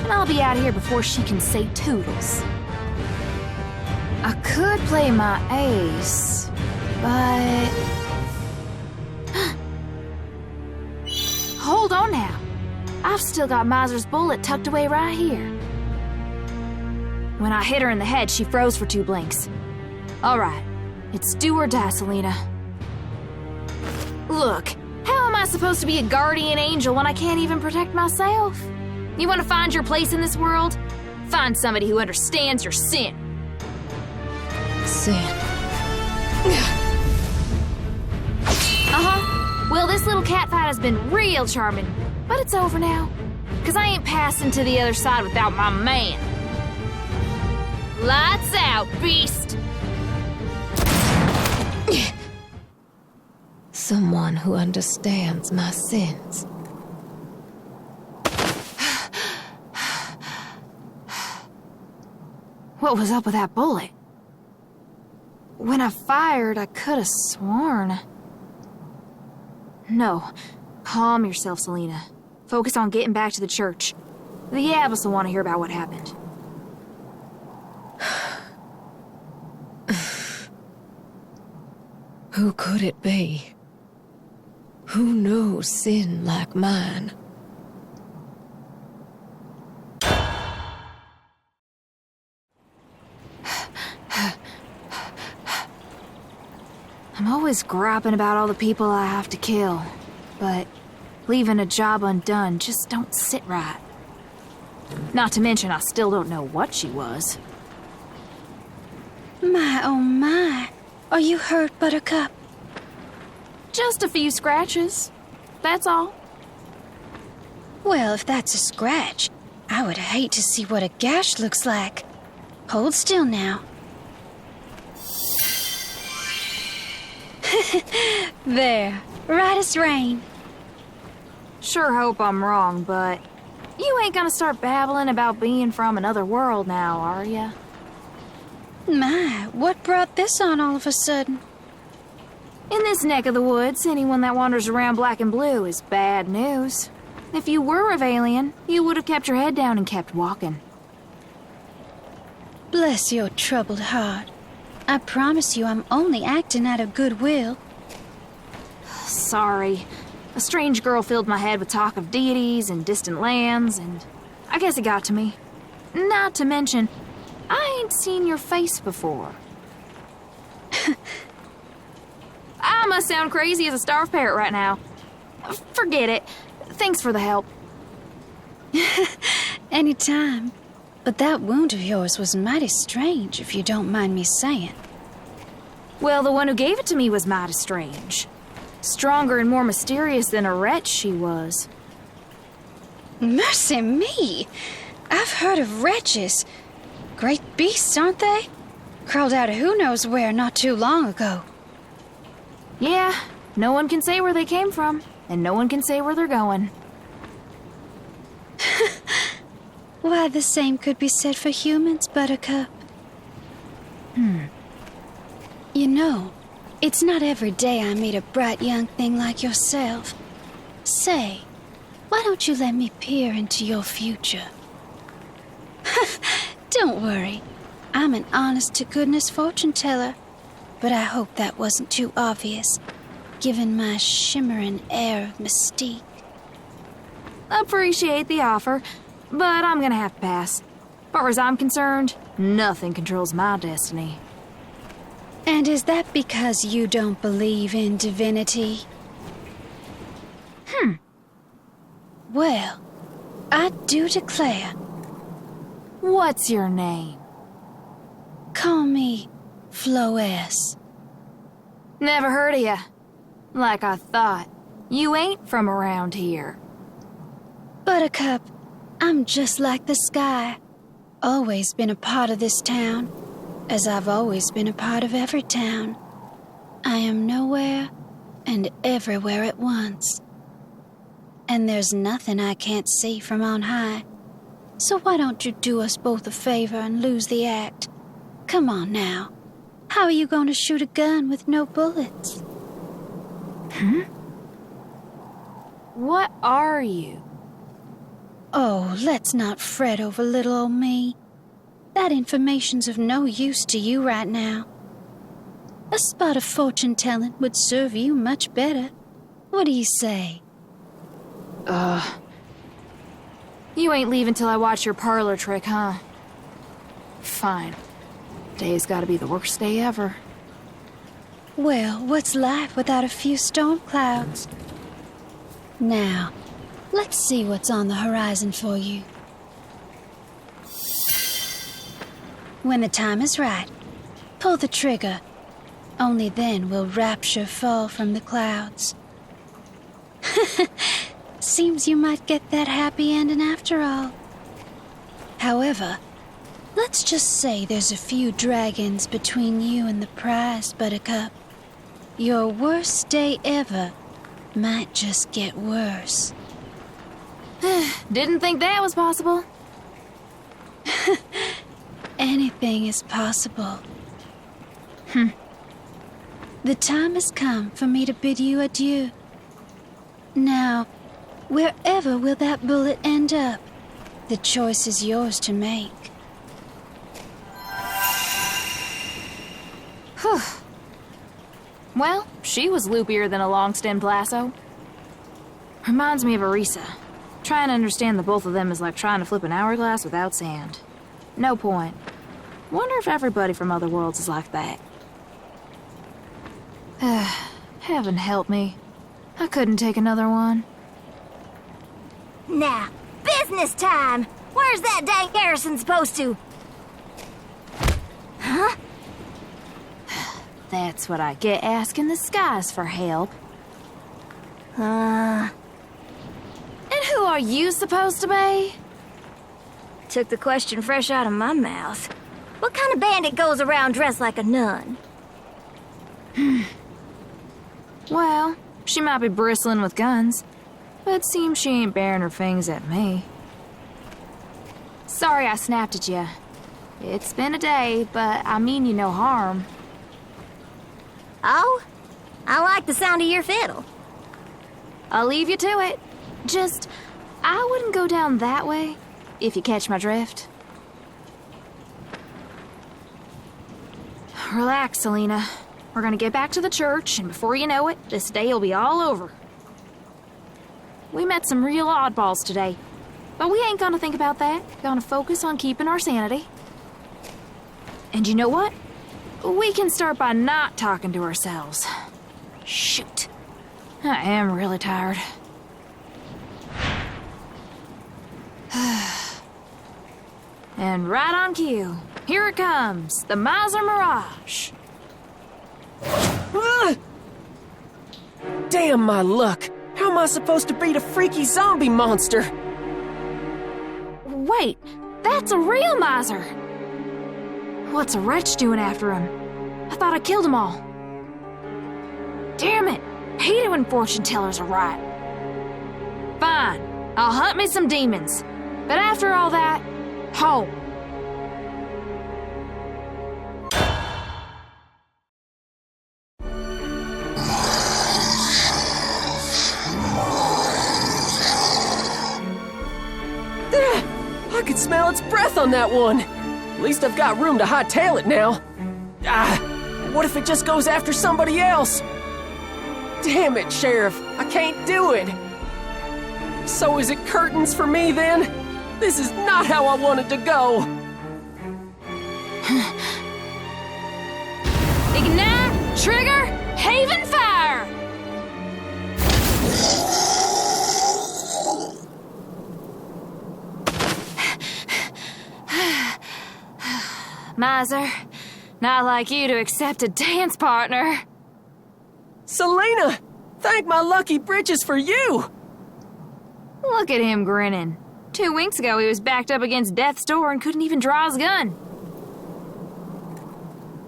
and I'll be out of here before she can say toodles. I could play my ace, but... Hold on now. I've still got Miser's bullet tucked away right here. When I hit her in the head, she froze for 2 blinks. All right, it's do or die, Selena. Look, how am I supposed to be a guardian angel when I can't even protect myself? You want to find your place in this world? Find somebody who understands your sin. Sin. Uh-huh. Well, this little catfight has been real charming, but it's over now. 'Cause I ain't passing to the other side without my man. Lights out, beast! Someone who understands my sins. What was up with that bullet? When I fired, I could have sworn. No. Calm yourself, Selena. Focus on getting back to the church. The abbess will want to hear about what happened. Who could it be? Who knows sin like mine? I'm always griping about all the people I have to kill, but leaving a job undone just don't sit right. Not to mention, I still don't know what she was. My, oh my. Are you hurt, Buttercup? Just a few scratches. That's all. Well, if that's a scratch, I would hate to see what a gash looks like. Hold still now. There, right as rain. Sure hope I'm wrong, but you ain't gonna start babbling about being from another world now, are ya? My, what brought this on all of a sudden? In this neck of the woods, anyone that wanders around black and blue is bad news. If you were Rivalian, you would have kept your head down and kept walking. Bless your troubled heart. I promise you I'm only acting out of goodwill. Sorry. A strange girl filled my head with talk of deities and distant lands, and I guess it got to me. Not to mention, I ain't seen your face before. I must sound crazy as a starved parrot right now. Forget it. Thanks for the help. Anytime. But that wound of yours was mighty strange, if you don't mind me saying. Well, the one who gave it to me was mighty strange. Stronger and more mysterious than a wretch she was. Mercy me! I've heard of wretches. Great beasts, aren't they? Crawled out of who knows where not too long ago. Yeah, no one can say where they came from, and no one can say where they're going. Why, the same could be said for humans, Buttercup. You know, it's not every day I meet a bright young thing like yourself. Say, why don't you let me peer into your future? Don't worry. I'm an honest-to-goodness fortune teller, but I hope that wasn't too obvious, given my shimmering air of mystique. Appreciate the offer, but I'm gonna have to pass. Far as I'm concerned, nothing controls my destiny. And is that because you don't believe in divinity? Well, I do declare. What's your name? Call me Floess. Never heard of ya. Like I thought, you ain't from around here. Buttercup, I'm just like the sky. Always been a part of this town, as I've always been a part of every town. I am nowhere and everywhere at once. And there's nothing I can't see from on high. So why don't you do us both a favor and lose the act? Come on now. How are you going to shoot a gun with no bullets? What are you? Oh, let's not fret over little old me. That information's of no use to you right now. A spot of fortune-telling would serve you much better. What do you say? You ain't leaving till I watch your parlor trick, huh? Fine. Today's gotta be the worst day ever. Well, what's life without a few storm clouds? Now, let's see what's on the horizon for you. When the time is right, pull the trigger. Only then will rapture fall from the clouds. Seems you might get that happy ending after all. However, let's just say there's a few dragons between you and the prize, Buttercup. Your worst day ever might just get worse. Didn't think that was possible. Anything is possible. The time has come for me to bid you adieu. Now, wherever will that bullet end up? The choice is yours to make. Whew. Well, she was loopier than a long-stemmed lasso. Reminds me of Arisa. Trying to understand the both of them is like trying to flip an hourglass without sand. No point. Wonder if everybody from other worlds is like that. Heaven help me. I couldn't take another one. Now, business time! Where's that dang Harrison supposed to? Huh? That's what I get asking the skies for help. Uh... And who are you supposed to be? Took the question fresh out of my mouth. What kind of bandit goes around dressed like a nun? Well, she might be bristling with guns, but seems she ain't bearing her fangs at me. Sorry I snapped at you. It's been a day, but I mean you no harm. Oh? I like the sound of your fiddle. I'll leave you to it. Just, I wouldn't go down that way, if you catch my drift. Relax, Selena. We're gonna get back to the church, and before you know it, this day will be all over. We met some real oddballs today, but we ain't gonna think about that. Gonna focus on keeping our sanity. And you know what? We can start by not talking to ourselves. Shoot. I am really tired. And right on cue, here it comes, the Miser Mirage. Damn my luck! How am I supposed to beat a freaky zombie monster? Wait, that's a real miser! What's a wretch doing after him? I thought I killed them all. Damn it! Hate it when fortune tellers are right. Fine, I'll hunt me some demons. But after all that, home. I could smell its breath on that one. At least I've got room to hightail it now. What if it just goes after somebody else? Damn it, Sheriff. I can't do it. So is it curtains for me then? This is not how I wanted to go. Ignite, trigger, haven fire! Miser, not like you to accept a dance partner. Selena! Thank my lucky britches for you! Look at him grinning. 2 weeks ago, he was backed up against death's door and couldn't even draw his gun.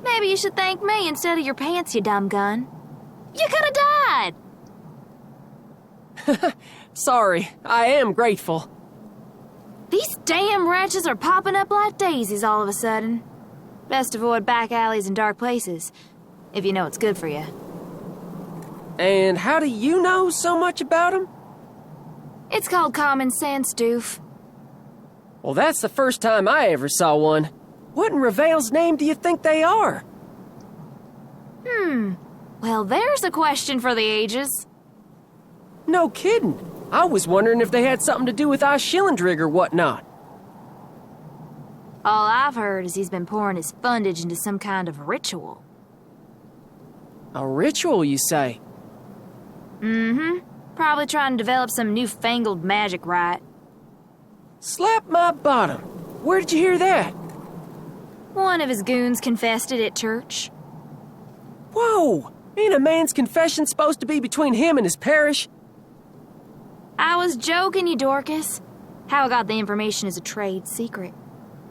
Maybe you should thank me instead of your pants, you dumb gun. You could have died! Sorry, I am grateful. These damn wretches are popping up like daisies all of a sudden. Best avoid back alleys and dark places, if you know it's good for you. And how do you know so much about them? It's called common sense, doof. Well, that's the first time I ever saw one. What in Rivayle's name do you think they are? Well, there's a question for the ages. No kidding. I was wondering if they had something to do with Ashillandrig or whatnot. All I've heard is he's been pouring his fundage into some kind of ritual. A ritual, you say? Probably trying to develop some newfangled magic rite. Slap my bottom. Where did you hear that? One of his goons confessed it at church. Whoa! Ain't a man's confession supposed to be between him and his parish? I was joking, you Dorcas. How I got the information is a trade secret.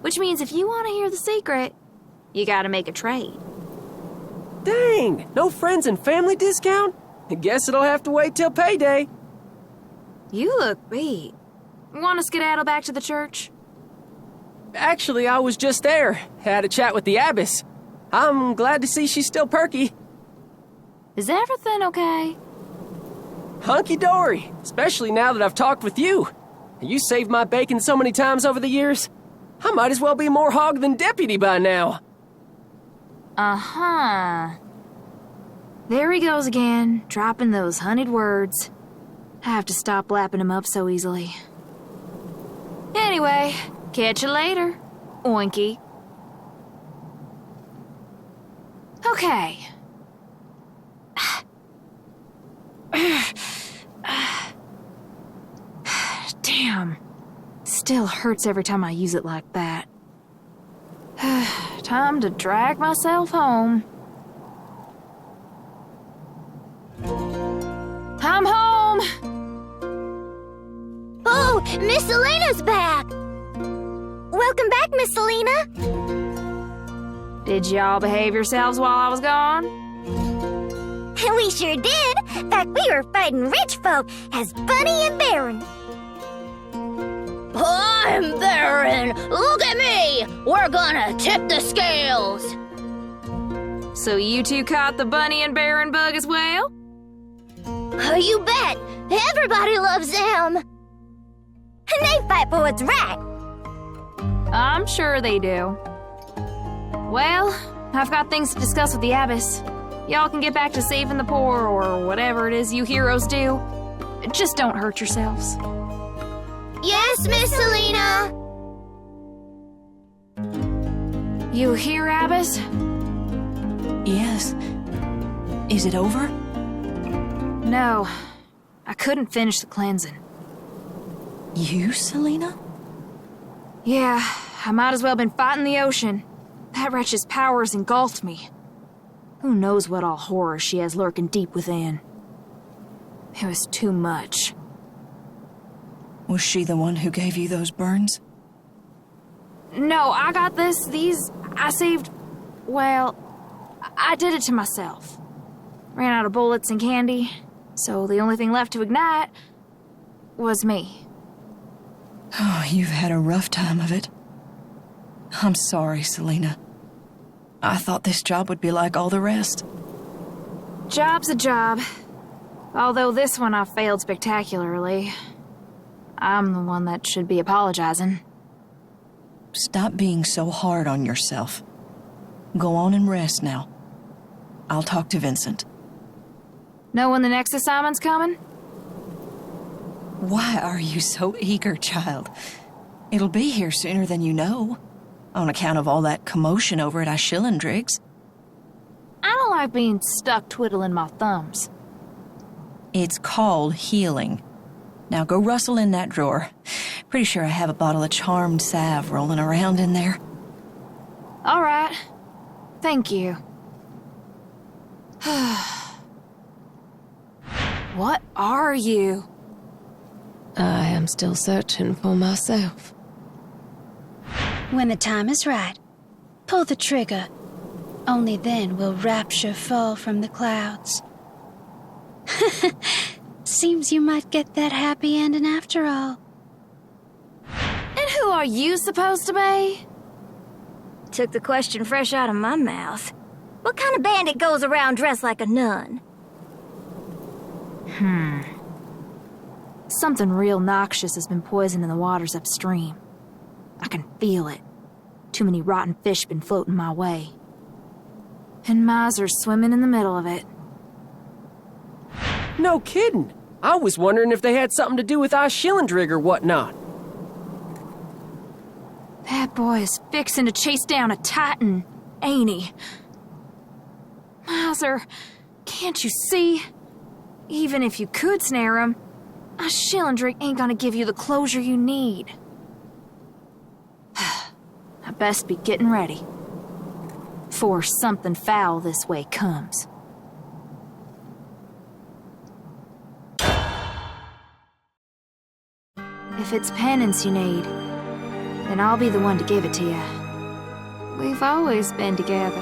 Which means if you want to hear the secret, you gotta make a trade. Dang! No friends and family discount? I guess it'll have to wait till payday. You look beat. Want to skedaddle back to the church? Actually, I was just there. Had a chat with the abbess. I'm glad to see she's still perky. Is everything okay? Hunky-dory, especially now that I've talked with you. You saved my bacon so many times over the years. I might as well be more hog than deputy by now. Uh-huh. There he goes again, dropping those honeyed words. I have to stop lapping him up so easily. Anyway, catch you later, Oinky. Okay. Damn. Still hurts every time I use it like that. Time to drag myself home. I'm home! Oh, Miss Selena's back! Welcome back, Miss Selena! Did y'all behave yourselves while I was gone? We sure did! In fact, we were fighting rich folk as Bunny and Baron. I'm Baron! Look at me! We're gonna tip the scales! So you two caught the Bunny and Baron bug as well? You bet! Everybody loves them! And they fight for what's right! I'm sure they do. Well, I've got things to discuss with the abbess. Y'all can get back to saving the poor or whatever it is you heroes do. Just don't hurt yourselves. Yes, Miss Selena! You hear, Abbess? Yes. Is it over? No. I couldn't finish the cleansing. You, Selena? Yeah, I might as well have been fighting the ocean. That wretch's powers engulfed me. Who knows what all horror she has lurking deep within. It was too much. Was she the one who gave you those burns? No, I got these, I saved, well, I did it to myself. Ran out of bullets and candy, so the only thing left to ignite was me. Oh, you've had a rough time of it. I'm sorry, Selena. I thought this job would be like all the rest. Job's a job. Although this one I failed spectacularly. I'm the one that should be apologizing. Stop being so hard on yourself. Go on and rest now. I'll talk to Vincent. Know when the next assignment's coming? Why are you so eager, child? It'll be here sooner than you know, on account of all that commotion over at Ishillendrig's. I don't like being stuck twiddling my thumbs. It's called healing. Now go rustle in that drawer. Pretty sure I have a bottle of charmed salve rolling around in there. All right. Thank you. What are you? I am still searching for myself. When the time is right, pull the trigger. Only then will rapture fall from the clouds. Seems you might get that happy ending after all. And who are you supposed to be? Took the question fresh out of my mouth. What kind of bandit goes around dressed like a nun? Something real noxious has been poisoning the waters upstream. I can feel it. Too many rotten fish been floating my way. And Miser's swimming in the middle of it. No kidding. I was wondering if they had something to do with Ishillendrig or whatnot. That boy is fixing to chase down a Titan, ain't he? Miser, can't you see? Even if you could snare him, Ishillendrig ain't gonna give you the closure you need. I best be getting ready. For something foul this way comes. If it's penance you need, then I'll be the one to give it to you. We've always been together,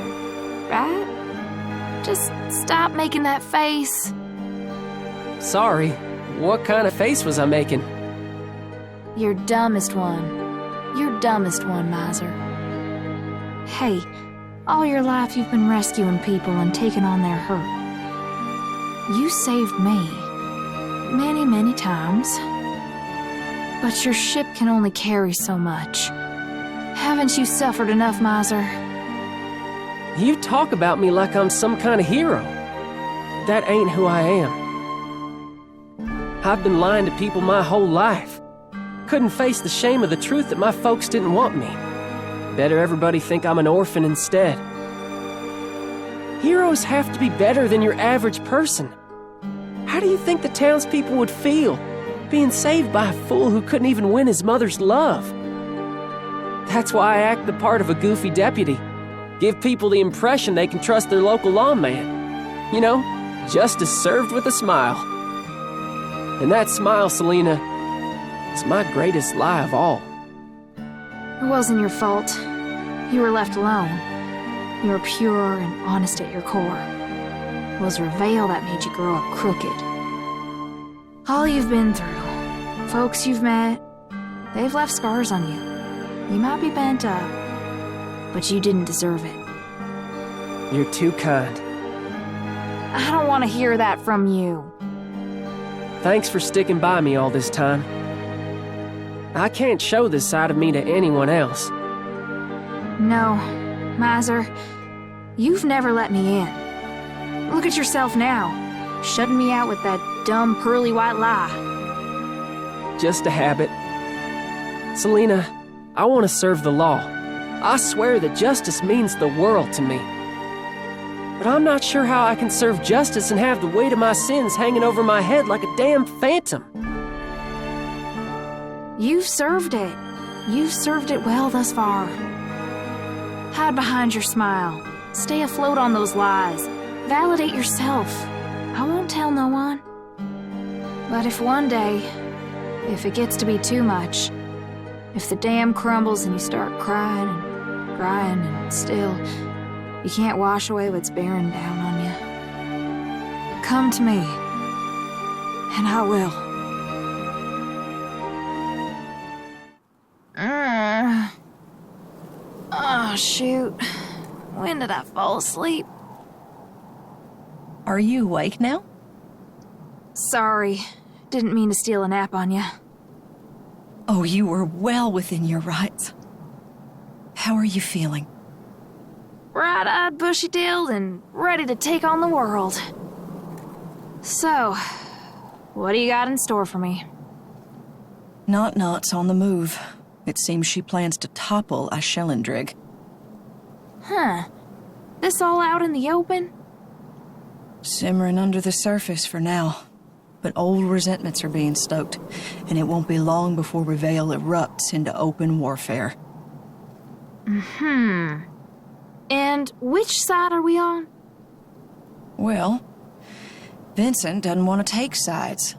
right? Just stop making that face. Sorry, what kind of face was I making? Your dumbest one. Your dumbest one, Miser. Hey, all your life you've been rescuing people and taking on their hurt. You saved me. Many, many times. But your ship can only carry so much. Haven't you suffered enough, Miser? You talk about me like I'm some kind of hero. That ain't who I am. I've been lying to people my whole life. Couldn't face the shame of the truth that my folks didn't want me. Better everybody think I'm an orphan instead. Heroes have to be better than your average person. How do you think the townspeople would feel, being saved by a fool who couldn't even win his mother's love? That's why I act the part of a goofy deputy. Give people the impression they can trust their local lawman. You know, justice served with a smile. And that smile, Selena, is my greatest lie of all. It wasn't your fault. You were left alone. You were pure and honest at your core. It was Rivayle that made you grow up crooked. All you've been through, folks you've met, they've left scars on you. You might be bent up, but you didn't deserve it. You're too kind. I don't want to hear that from you. Thanks for sticking by me all this time. I can't show this side of me to anyone else. No, Miser, you've never let me in. Look at yourself now, shutting me out with that dumb pearly white lie. Just a habit. Selena, I want to serve the law. I swear that justice means the world to me. But I'm not sure how I can serve justice and have the weight of my sins hanging over my head like a damn phantom. You've served it. You've served it well thus far. Hide behind your smile. Stay afloat on those lies. Validate yourself. I won't tell no one. But if one day, if it gets to be too much, if the dam crumbles and you start crying and still, you can't wash away what's bearing down on you, come to me, and I will. Oh, shoot. When did I fall asleep? Are you awake now? Sorry. Didn't mean to steal a nap on you. Oh, you were well within your rights. How are you feeling? Bright-eyed, bushy-tailed, and ready to take on the world. So, what do you got in store for me? Not-Not's on the move. It seems she plans to topple Ashelindrig. Huh. This all out in the open? Simmering under the surface for now. But old resentments are being stoked, and it won't be long before Rivayle erupts into open warfare. And which side are we on? Well, Vincent doesn't want to take sides.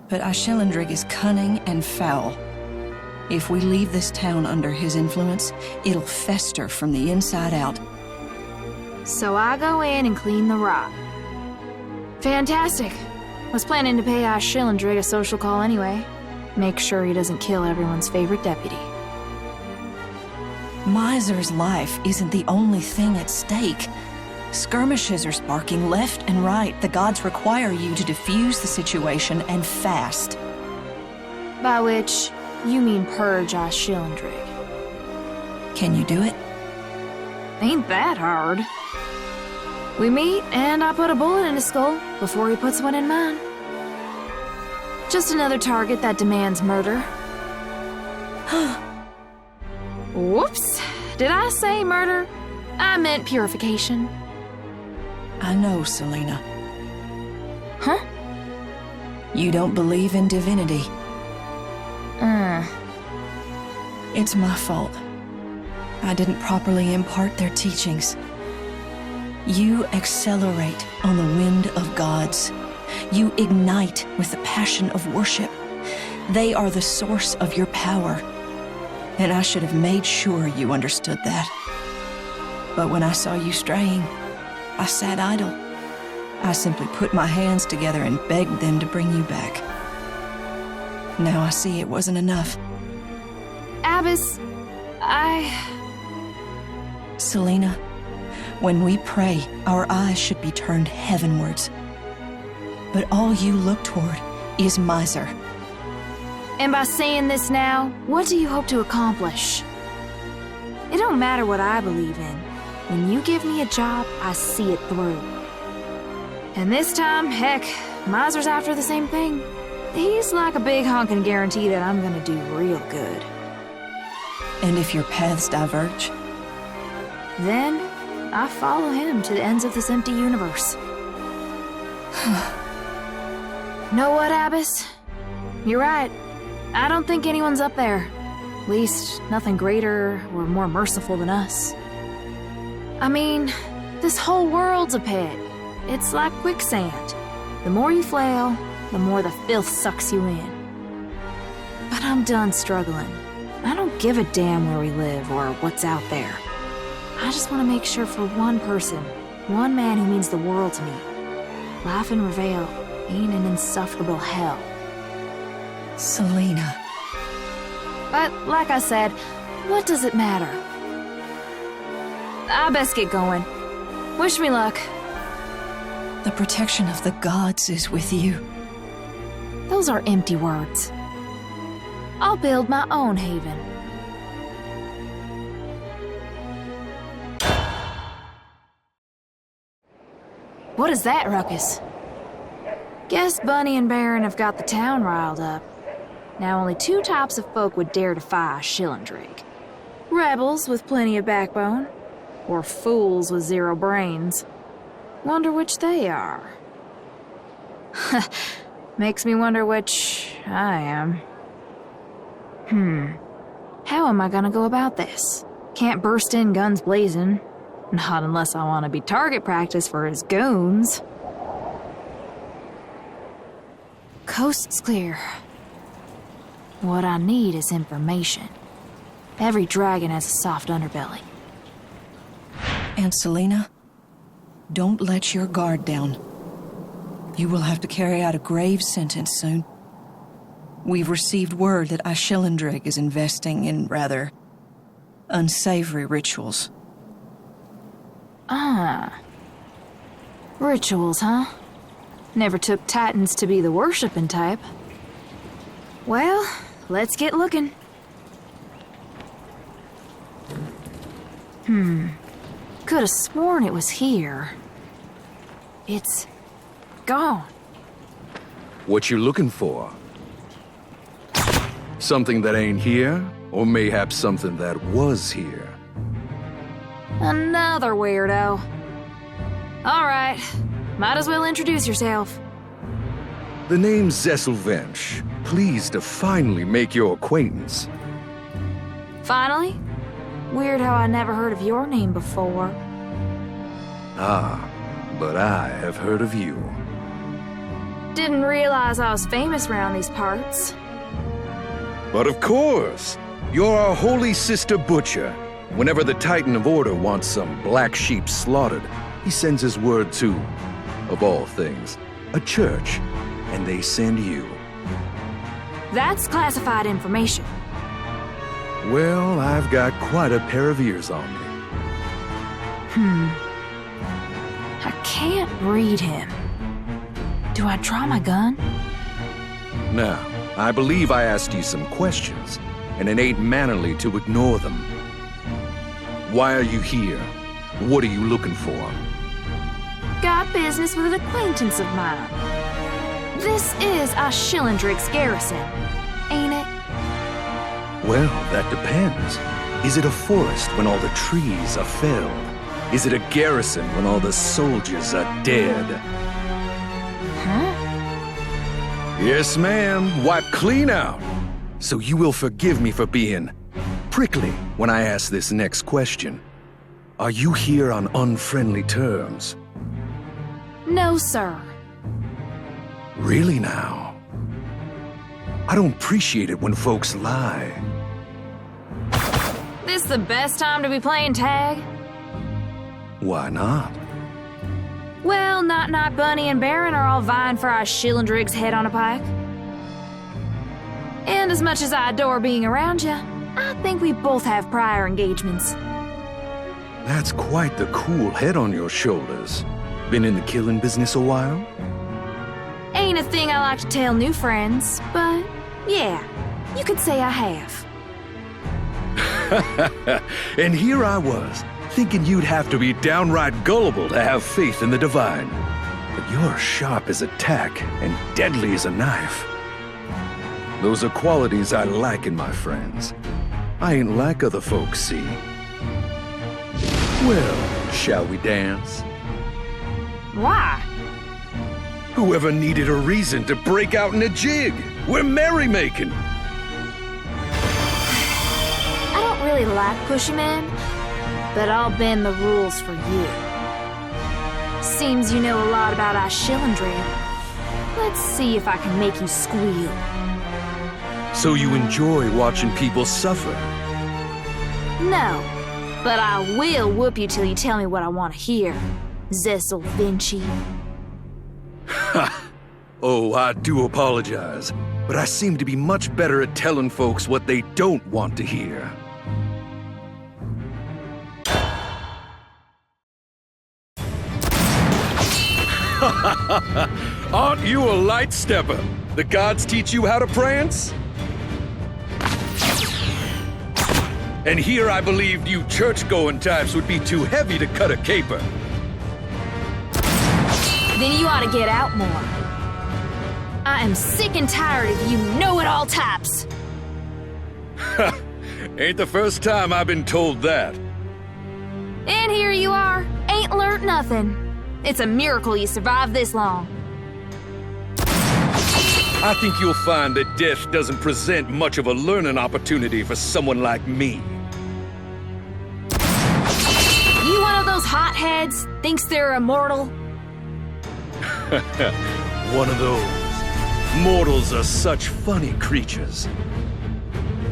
But Ashelindrig is cunning and foul. If we leave this town under his influence, it'll fester from the inside out. So I go in and clean the rot. Fantastic. Was planning to pay Ashelindrig a social call anyway. Make sure he doesn't kill everyone's favorite deputy. Miser's life isn't the only thing at stake. Skirmishes are sparking left and right. The gods require you to defuse the situation and fast. By which, you mean purge Ashelindrig. Can you do it? Ain't that hard. We meet, and I put a bullet in his skull before he puts one in mine. Just another target that demands murder. Whoops. Did I say murder? I meant purification. I know, Selena. Huh? You don't believe in divinity. It's my fault. I didn't properly impart their teachings. You accelerate on the wind of gods. You ignite with the passion of worship. They are the source of your power. And I should have made sure you understood that. But when I saw you straying, I sat idle. I simply put my hands together and begged them to bring you back. Now I see it wasn't enough. Abbess, Selena, when we pray, our eyes should be turned heavenwards. But all you look toward is Miser. And by saying this now, what do you hope to accomplish? It don't matter what I believe in. When you give me a job, I see it through. And this time, heck, Miser's after the same thing. He's like a big honkin' guarantee that I'm gonna do real good. And if your paths diverge? Then, I follow him to the ends of this empty universe. Know what, Abbess? You're right. I don't think anyone's up there. At least, nothing greater or more merciful than us. I mean, this whole world's a pit. It's like quicksand. The more you flail, the more the filth sucks you in. But I'm done struggling. I don't give a damn where we live or what's out there. I just want to make sure for one person, one man who means the world to me, life in Rivayle ain't an insufferable hell. Selena. But, like I said, what does it matter? I best get going. Wish me luck. The protection of the gods is with you. Those are empty words. I'll build my own haven. What is that ruckus? Guess Bunny and Baron have got the town riled up. Now only two types of folk would dare defy Ashelindrig. Rebels with plenty of backbone, or fools with zero brains. Wonder which they are. Makes me wonder which I am. How am I gonna go about this? Can't burst in guns blazing. Not unless I want to be target practice for his goons. Coast's clear. What I need is information. Every dragon has a soft underbelly. And Selena, don't let your guard down. You will have to carry out a grave sentence soon. We've received word that Ashelindrig is investing in rather unsavory rituals. Rituals, huh? Never took Titans to be the worshipping type. Well, let's get looking. Could have sworn it was here. It's gone. What you looking for? Something that ain't here, or mayhap something that was here? Another weirdo. All right, might as well introduce yourself. The name's Zesselvench. Pleased to finally make your acquaintance. Finally? Weird how I never heard of your name before. Ah, but I have heard of you. Didn't realize I was famous around these parts. But of course! You're our holy sister butcher. Whenever the Titan of Order wants some black sheep slaughtered, he sends his word to, of all things, a church, and they send you. That's classified information. Well, I've got quite a pair of ears on me. I can't read him. Do I draw my gun? Now, I believe I asked you some questions, and it ain't mannerly to ignore them. Why are you here? What are you looking for? Got business with an acquaintance of mine. This is our Schillendrix garrison, ain't it? Well, that depends. Is it a forest when all the trees are felled? Is it a garrison when all the soldiers are dead? Huh? Yes, ma'am. Wiped clean out. So you will forgive me for being prickly when I ask this next question. Are you here on unfriendly terms? No, sir. Really now? I don't appreciate it when folks lie. This the best time to be playing tag? Why not? Well, Not Bunny and Baron are all vying for our Schillendrix head on a pike. And as much as I adore being around you, I think we both have prior engagements. That's quite the cool head on your shoulders. Been in the killing business a while? Ain't a thing I like to tell new friends, but yeah, you could say I have. And here I was, thinking you'd have to be downright gullible to have faith in the divine. But you're sharp as a tack and deadly as a knife. Those are qualities I like in my friends. I ain't like other folks, see? Well, shall we dance? Why? Whoever needed a reason to break out in a jig? We're merrymaking! I don't really like pushy men, but I'll bend the rules for you. Seems you know a lot about our Schillendrix. Let's see if I can make you squeal. So you enjoy watching people suffer? No, but I will whoop you till you tell me what I want to hear, Zessel Vinci. Ha! Oh, I do apologize, but I seem to be much better at telling folks what they don't want to hear. Aren't you a light stepper? The gods teach you how to prance? And here I believed you church-going types would be too heavy to cut a caper. Then you ought to get out more. I am sick and tired of you know-it-all types. Ain't the first time I've been told that. And here you are, ain't learned nothing. It's a miracle you survived this long. I think you'll find that death doesn't present much of a learning opportunity for someone like me. You one of those hotheads? Thinks they're immortal? One of those. Mortals are such funny creatures.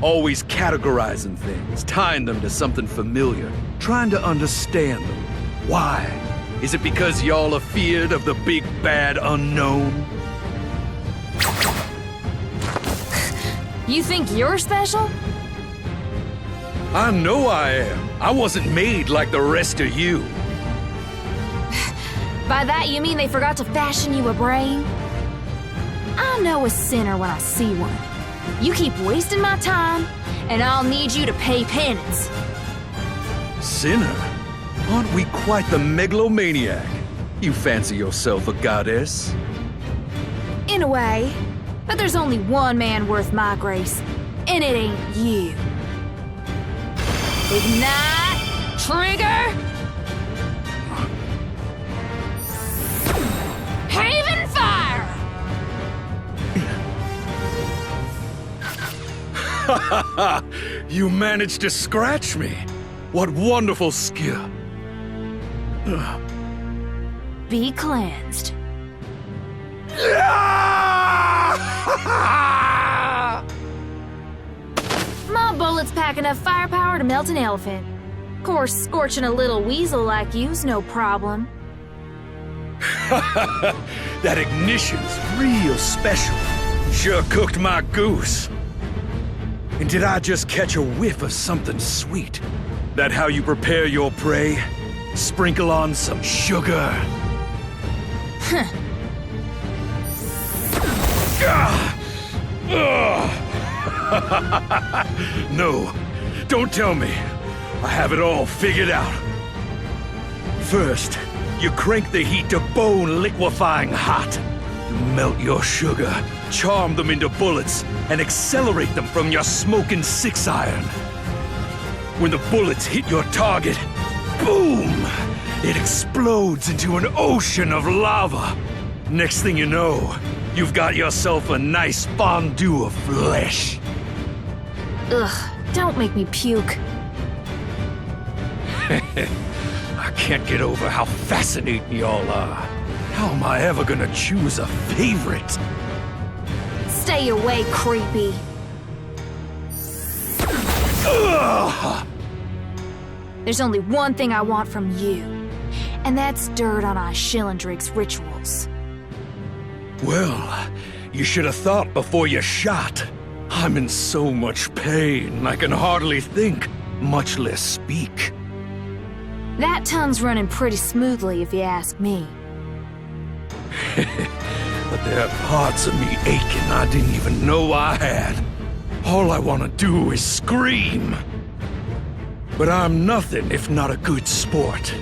Always categorizing things, tying them to something familiar, trying to understand them. Why? Is it because y'all are feared of the big bad unknown? You think you're special? I know I am. I wasn't made like the rest of you. By that you mean they forgot to fashion you a brain? I know a sinner when I see one. You keep wasting my time, and I'll need you to pay penance. Sinner? Aren't we quite the megalomaniac? You fancy yourself a goddess? In a way, but there's only one man worth my grace. and it ain't you. Ignite! Trigger! Haven fire! You managed to scratch me. What wonderful skill. Be cleansed. My bullets pack enough firepower to melt an elephant. Of course, scorching a little weasel like you's no problem. That ignition's real special. Sure cooked my goose. And did I just catch a whiff of something sweet? That how you prepare your prey? Sprinkle on some sugar? No, don't tell me. I have it all figured out. First, you crank the heat to bone liquefying hot. You melt your sugar, charm them into bullets, and accelerate them from your smoking 6-iron. When the bullets hit your target, boom! It explodes into an ocean of lava. Next thing you know, you've got yourself a nice fondue of flesh. Ugh, don't make me puke. I can't get over how fascinating y'all are. How am I ever gonna choose a favorite? Stay away, creepy. Ugh! There's only one thing I want from you, and that's dirt on our Schillendrig's rituals. Well, you should have thought before you shot. I'm in so much pain, I can hardly think, much less speak. That tongue's running pretty smoothly, if you ask me. But there are parts of me aching I didn't even know I had. All I want to do is scream. But I'm nothing if not a good sport.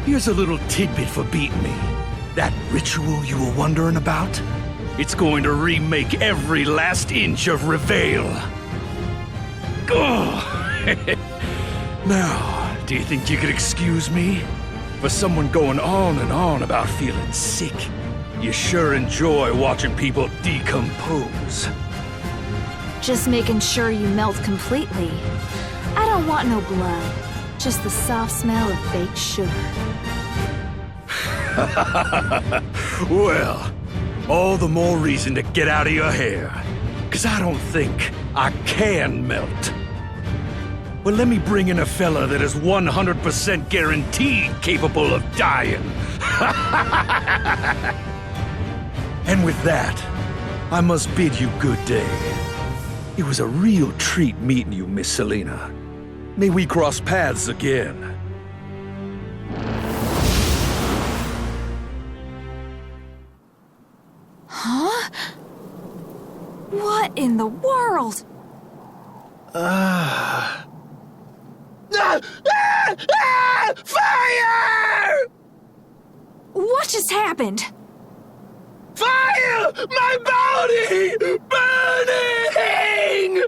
Here's a little tidbit for beating me. That ritual you were wondering about? It's going to remake every last inch of Rivayle. Now, do you think you could excuse me? For someone going on and on about feeling sick, you sure enjoy watching people decompose. Just making sure you melt completely. I don't want no blood, just the soft smell of baked sugar. Well, all the more reason to get out of your hair. 'Cause I don't think I can melt. Well, let me bring in a fella that is 100% guaranteed capable of dying. And with that, I must bid you good day. It was a real treat meeting you, Miss Selena. May we cross paths again. Huh? What in the world? Fire! What just happened? Fire! My body! Burning!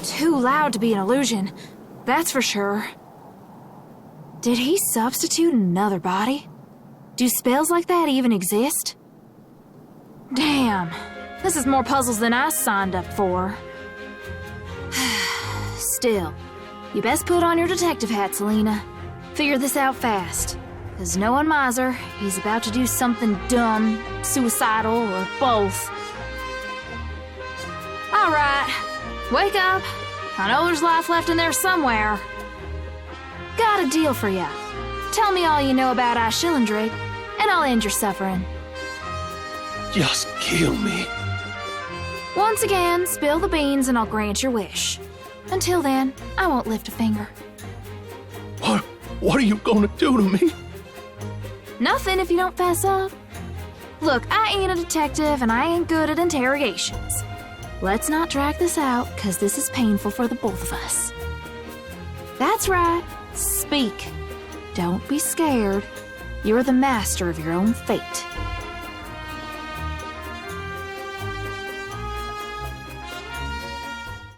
Too loud to be an illusion, that's for sure. Did he substitute another body? Do spells like that even exist? Damn, this is more puzzles than I signed up for. Still, you best put on your detective hat, Selena. Figure this out fast. 'Cause knowing Miser, he's about to do something dumb, suicidal, or both. All right, wake up. I know there's life left in there somewhere. Got a deal for ya. Tell me all you know about Schillendrig, and I'll end your suffering. Just kill me. Once again, spill the beans and I'll grant your wish. Until then, I won't lift a finger. What are you gonna do to me? Nothing if you don't fess up. Look, I ain't a detective and I ain't good at interrogations. Let's not drag this out, 'cause this is painful for the both of us. That's right. Speak. Don't be scared. You're the master of your own fate.